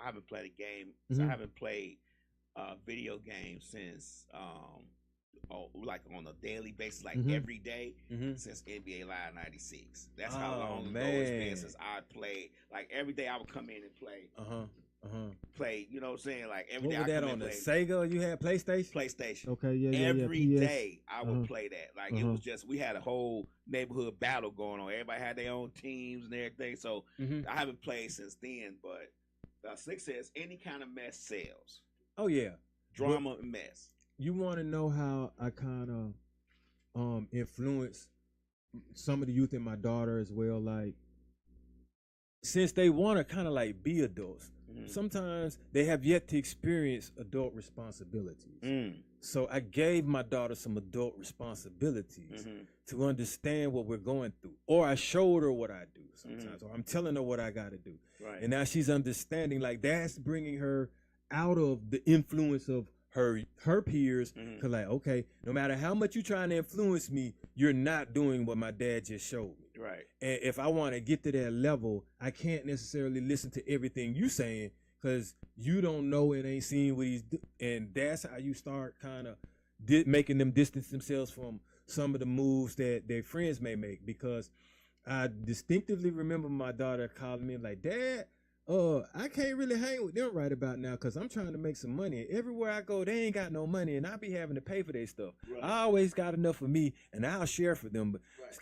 S3: haven't played a game. So I haven't played video games since like on a daily basis, like every day since NBA Live '96. That's how long ago it's been since I played. Like every day I would come in and play. Play, you know what I'm saying? Like every day.
S2: What was that on the Sega? You had PlayStation? Okay, yeah.
S3: Every day I would play that. Like it was just, we had a whole neighborhood battle going on. Everybody had their own teams and everything. So I haven't played since then, but the Slick says any kind of mess sells.
S2: Oh yeah.
S3: Drama and mess.
S2: You want to know how I kind of influence some of the youth and my daughter as well? Like, since they want to kind of like be adults, sometimes they have yet to experience adult responsibilities. So I gave my daughter some adult responsibilities to understand what we're going through. Or I showed her what I do sometimes, or I'm telling her what I got to do.
S3: Right.
S2: And now she's understanding, like, that's bringing her out of the influence of her peers. Cause like, okay, no matter how much you're trying to influence me, you're not doing what my dad just showed me.
S3: Right.
S2: And if I want to get to that level, I can't necessarily listen to everything you saying, because you don't know and ain't seen what he's doing. And that's how you start kind of making them distance themselves from some of the moves that their friends may make. Because I distinctively remember my daughter calling me like, Dad, I can't really hang with them right about now because I'm trying to make some money. Everywhere I go, they ain't got no money, and I be having to pay for their stuff. Right. I always got enough for me, and I'll share for them. But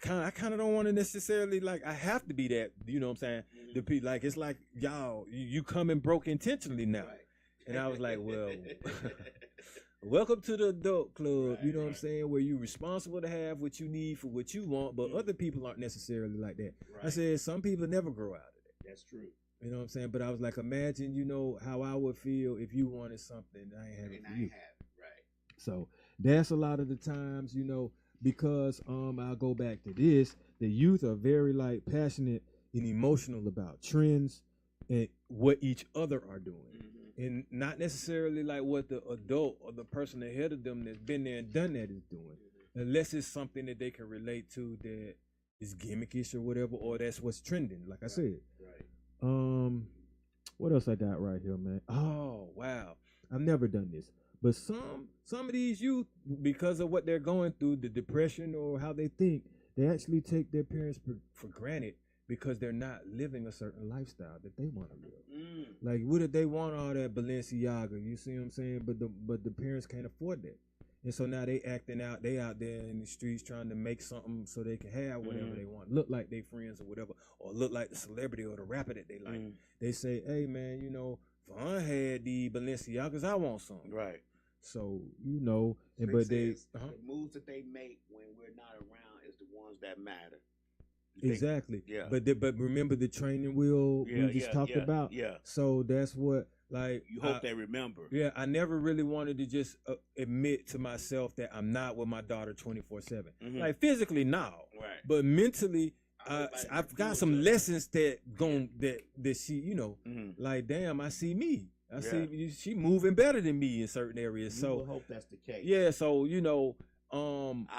S2: I kind of don't want to necessarily I have to be that. You know what I'm saying? Mm-hmm. It's like y'all, you coming broke intentionally now, and I was like, well. Welcome to the adult club, you know what I'm saying, where you're responsible to have what you need for what you want, but other people aren't necessarily like that. I said some people never grow out of that.
S3: That's true.
S2: You know what I'm saying? But I was like, imagine, how I would feel if you wanted something I ain't have it for you.
S3: Right.
S2: So that's a lot of the times, because I'll go back to this, the youth are very passionate and emotional about trends and what each other are doing. Mm-hmm. And not necessarily what the adult or the person ahead of them that's been there and done that is doing, unless it's something that they can relate to that is gimmickish or whatever, or that's what's trending. Like I said, what else I got right here, man? Oh wow, I've never done this, but some of these youth, because of what they're going through, the depression or how they think, they actually take their parents for granted. Because they're not living a certain lifestyle that they want to live. What if they want all that Balenciaga? You see what I'm saying? But the parents can't afford that. And so now they acting out. They out there in the streets trying to make something so they can have whatever they want. Look like they friends or whatever. Or look like the celebrity or the rapper that they like. They say, hey, man, Vaughn had the Balenciagas. I want some.
S3: Right.
S2: So,
S3: but the moves that they make when we're not around is the ones that matter.
S2: Exactly. Yeah. But remember the training wheel we just talked about? Yeah. So that's what
S3: you hope they remember.
S2: Yeah, I never really wanted to just admit to myself that I'm not with my daughter 24/7. Mm-hmm. Physically now. Right. But mentally I've got some lessons that she, damn, I see me. I see she moving better than me in certain areas.
S3: You will hope that's the case.
S2: Yeah, so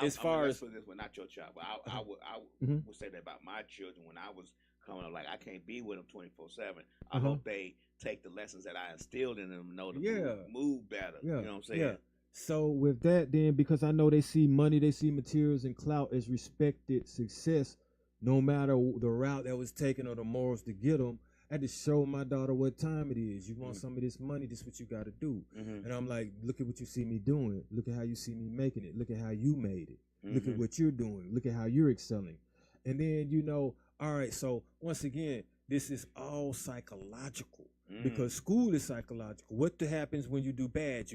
S2: as far as
S3: for this one, not your child, but I would say that about my children when I was coming up. I can't be with them 24/7. I hope they take the lessons that I instilled in them, to move better. Yeah. You know what I'm saying? Yeah.
S2: So with that, then, because I know they see money, they see materials and clout as respected success, no matter the route that was taken or the morals to get them. I had to show my daughter what time it is. You want some of this money, this is what you got to do. And I'm like, look at what you see me doing. Look at how you see me making it. Look at how you made it. Look at what you're doing. Look at how you're excelling. And then, all right, so once again, this is all psychological because school is psychological. What happens when you do bad?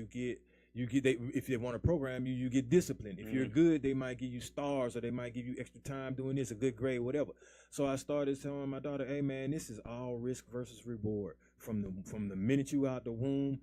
S2: If they want to program you, you get disciplined. If you're good, they might give you stars or they might give you extra time doing this, a good grade, whatever. So I started telling my daughter, hey man, this is all risk versus reward. From the minute you out the womb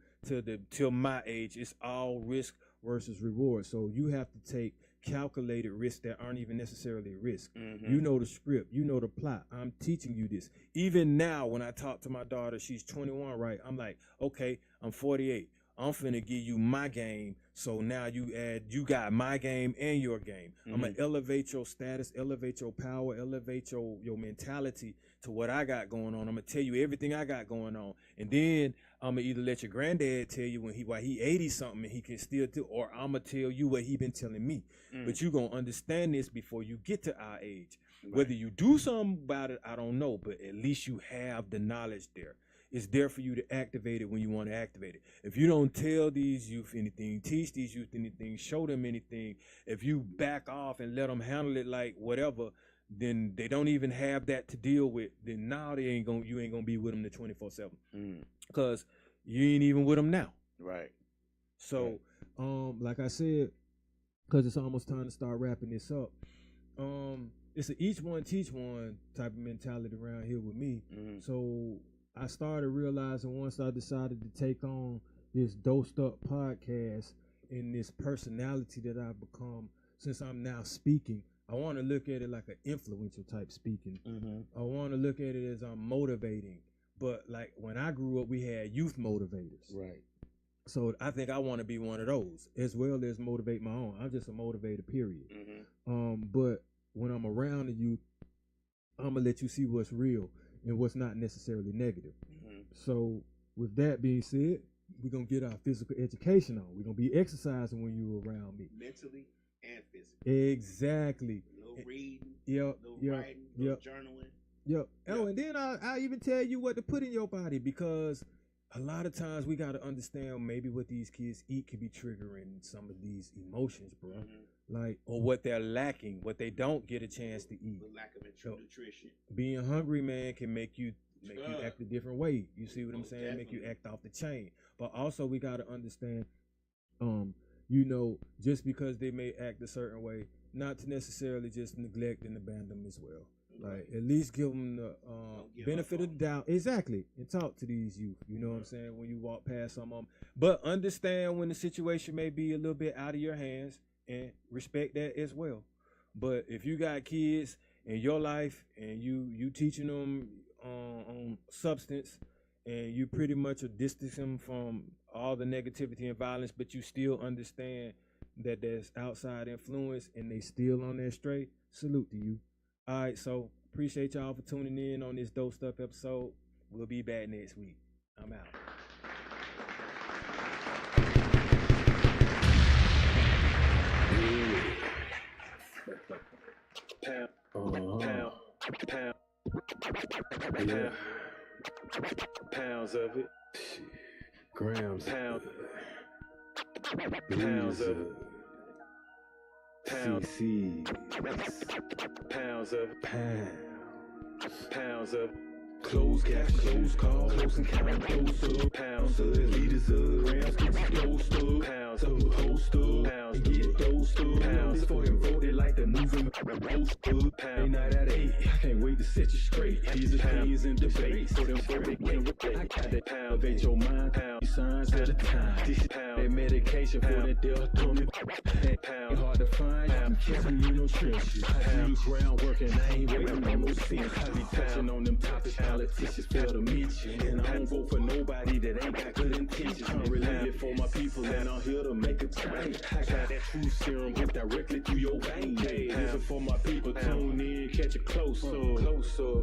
S2: till my age, it's all risk versus reward. So you have to take calculated risks that aren't even necessarily risk. You know the script, you know the plot. I'm teaching you this. Even now when I talk to my daughter, she's 21, right? I'm like, okay, I'm 48. I'm finna give you my game, so now you got my game and your game. I'm gonna elevate your status, elevate your power, elevate your mentality to what I got going on. I'm gonna tell you everything I got going on, and then I'm gonna either let your granddad tell you why he 80 something and he can still do, or I'm gonna tell you what he been telling me. But you gonna understand this before you get to our age. Right. Whether you do something about it, I don't know, but at least you have the knowledge there. It's there for you to activate it when you want to activate it. If you don't tell these youth anything, teach these youth anything, show them anything, if you back off and let them handle it like whatever, then they don't even have that to deal with. Then now you ain't gonna be with them the 24/7 because you ain't even with them now.
S3: Right.
S2: So, like I said, because it's almost time to start wrapping this up. It's a each one teach one type of mentality around here with me. So I started realizing once I decided to take on this Dosed Up podcast and this personality that I've become since I'm now speaking, I want to look at it like an influential type speaking. I want to look at it as I'm motivating. But like when I grew up, we had youth motivators.
S3: Right.
S2: So I think I want to be one of those as well as motivate my own. I'm just a motivator, period. But when I'm around the youth, I'm going to let you see what's real and what's not necessarily negative. So with that being said, we're going to get our physical education on. We're going to be exercising when you're around me.
S3: Mentally and physically.
S2: Exactly.
S3: No reading,
S2: no
S3: writing, no journaling.
S2: Yep. Oh, and then I even tell you what to put in your body, because a lot of times we got to understand maybe what these kids eat could be triggering some of these emotions, bro. Like, or what they're lacking, what they don't get a chance to eat.
S3: The lack of nutrition.
S2: Being hungry, man, can make you act a different way. You see what I'm saying? Definitely. Make you act off the chain. But also we got to understand, you know, just because they may act a certain way, not to necessarily just neglect and abandon them as well. Like, at least give them the benefit of the doubt. Exactly. And talk to these youth. You know what I'm saying? When you walk past some of them. But understand when the situation may be a little bit out of your hands, and respect that as well. But if you got kids in your life and you teaching them on substance, and you pretty much are distancing them from all the negativity and violence, but you still understand that there's outside influence and they still on their straight, salute to you. All right, so appreciate y'all for tuning in on this Dope Stuff episode. We'll be back next week. I'm out.
S1: Pounds of it.
S2: Grams.
S1: Pounds of it.
S2: CC.
S1: Pounds of it. Pounds of
S2: Close cash, close call, close encounter, close up, pounds of liters of grams, get dosed up, pounds of host up, pounds get dosed up, pounds for him voted like the moving post up, pound night at 8, I can't wait to set you straight, he's a pounds in debate, for them voted can't replace, I got that pound, elevate your mind, pound, signs at a time, this pound, that medication for that death, that pound, hard to find, I'm kissing you no trenches, I do groundwork and I ain't waiting on no sense, I be touching on them topics, politicians fail to mention, and I don't vote for nobody that ain't got good intentions. I'm related for my people, and I'm here to make a change. I got that true serum hooked directly through your vein. Hey, listen for my people, tune in, catch it closer, closer,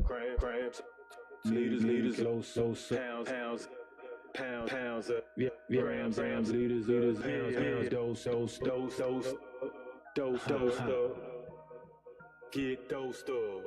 S2: grams. Leaders, close, pounds, grams, leaders, pounds, dose, get dosed up.